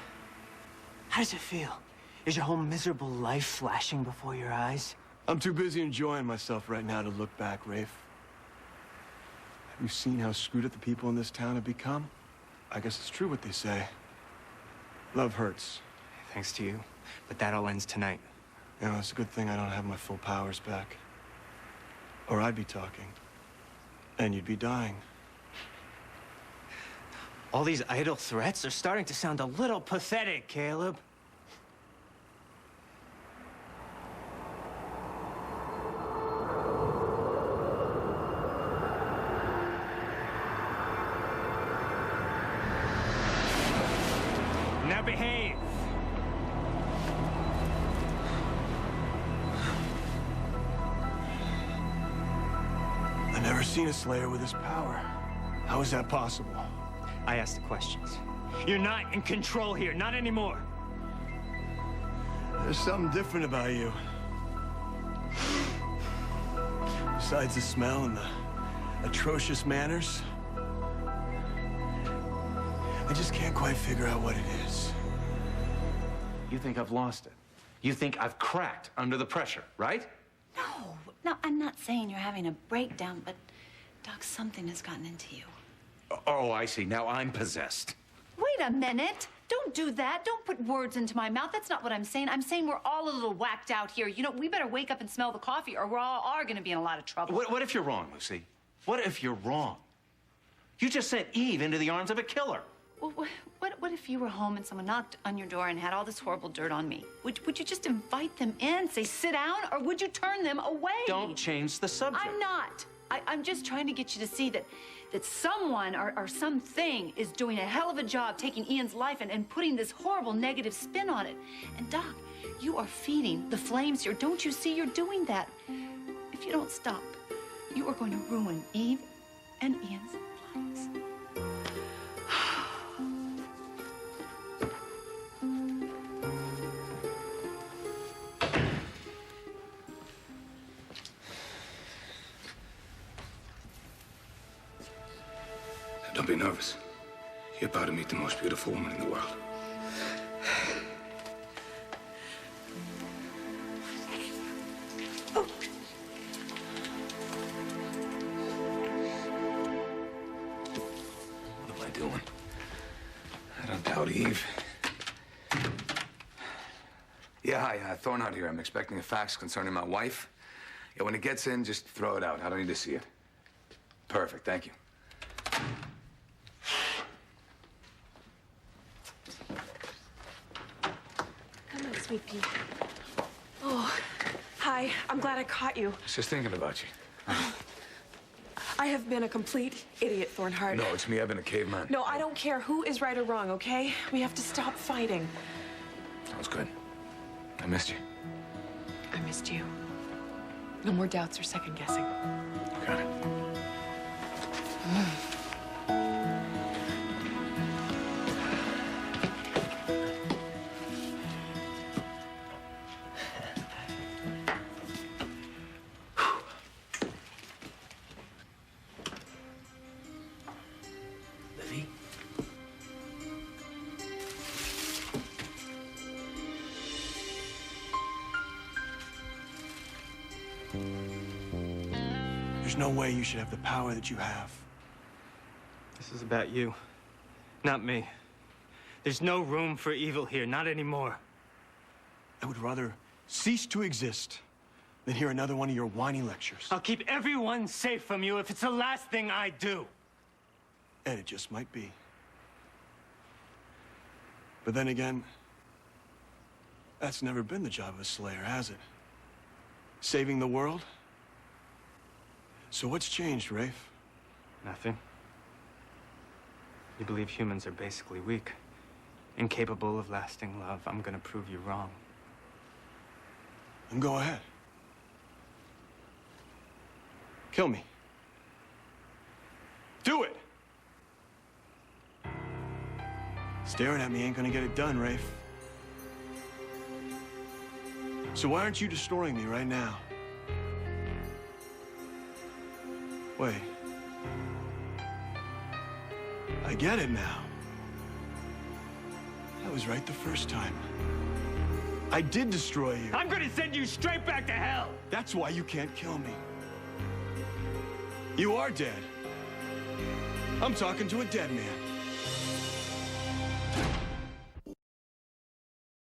How does it feel? Is your whole miserable life flashing before your eyes? I'm too busy enjoying myself right now to look back, Rafe. Have you seen how screwed up the people in this town have become? I guess it's true what they say. Love hurts. Thanks to you. But that all ends tonight. You know, it's a good thing I don't have my full powers back. Or I'd be talking. And you'd be dying. All these idle threats are starting to sound a little pathetic, Caleb. Now behave. I've never seen a Slayer with his power. How is that possible? I asked the questions. You're not in control here, not anymore. There's something different about you. Besides the smell and the atrocious manners, I just can't quite figure out what it is. You think I've lost it? You think I've cracked under the pressure, right? No, I'm not saying you're having a breakdown, but, Doc, something has gotten into you. Oh, I see. Now I'm possessed. Wait a minute. Don't do that. Don't put words into my mouth. That's not what I'm saying. I'm saying we're all a little whacked out here. You know, we better wake up and smell the coffee, or we all are going to be in a lot of trouble. What if you're wrong, Lucy? What if you're wrong? You just sent Eve into the arms of a killer. Well, what if you were home and someone knocked on your door and had all this horrible dirt on me? Would you just invite them in, say, sit down, or would you turn them away? Don't change the subject. I'm not. I'm just trying to get you to see that someone or something is doing a hell of a job taking Ian's life and putting this horrible negative spin on it. And Doc, you are feeding the flames here. Don't you see you're doing that? If you don't stop, you are going to ruin Eve and Ian's lives. Don't be nervous. You're about to meet the most beautiful woman in the world. Oh. What am I doing? I don't doubt Eve. Yeah, hi, Thorne out here. I'm expecting a fax concerning my wife. Yeah, when it gets in, just throw it out. I don't need to see it. Perfect, thank you. Come on, sweet pea. Oh, hi. I'm glad I caught you. I was just thinking about you. I have been a complete idiot, Thornhart. No, it's me. I've been a caveman. No, I don't care who is right or wrong, okay? We have to stop fighting. Sounds good. I missed you. I missed you. No more doubts or second guessing. Got it. Livy? There's no way you should have the power that you have. This is about you, not me. There's no room for evil here, not anymore. I would rather cease to exist than hear another one of your whiny lectures. I'll keep everyone safe from you if it's the last thing I do. And it just might be. But then again, that's never been the job of a Slayer, has it? Saving the world? So what's changed, Rafe? Nothing. You believe humans are basically weak, incapable of lasting love. I'm gonna prove you wrong. Then go ahead. Kill me. Do it! Staring at me ain't gonna get it done, Rafe. So why aren't you destroying me right now? Wait. I get it now. I was right the first time. I did destroy you. I'm gonna send you straight back to hell! That's why you can't kill me. You are dead. I'm talking to a dead man.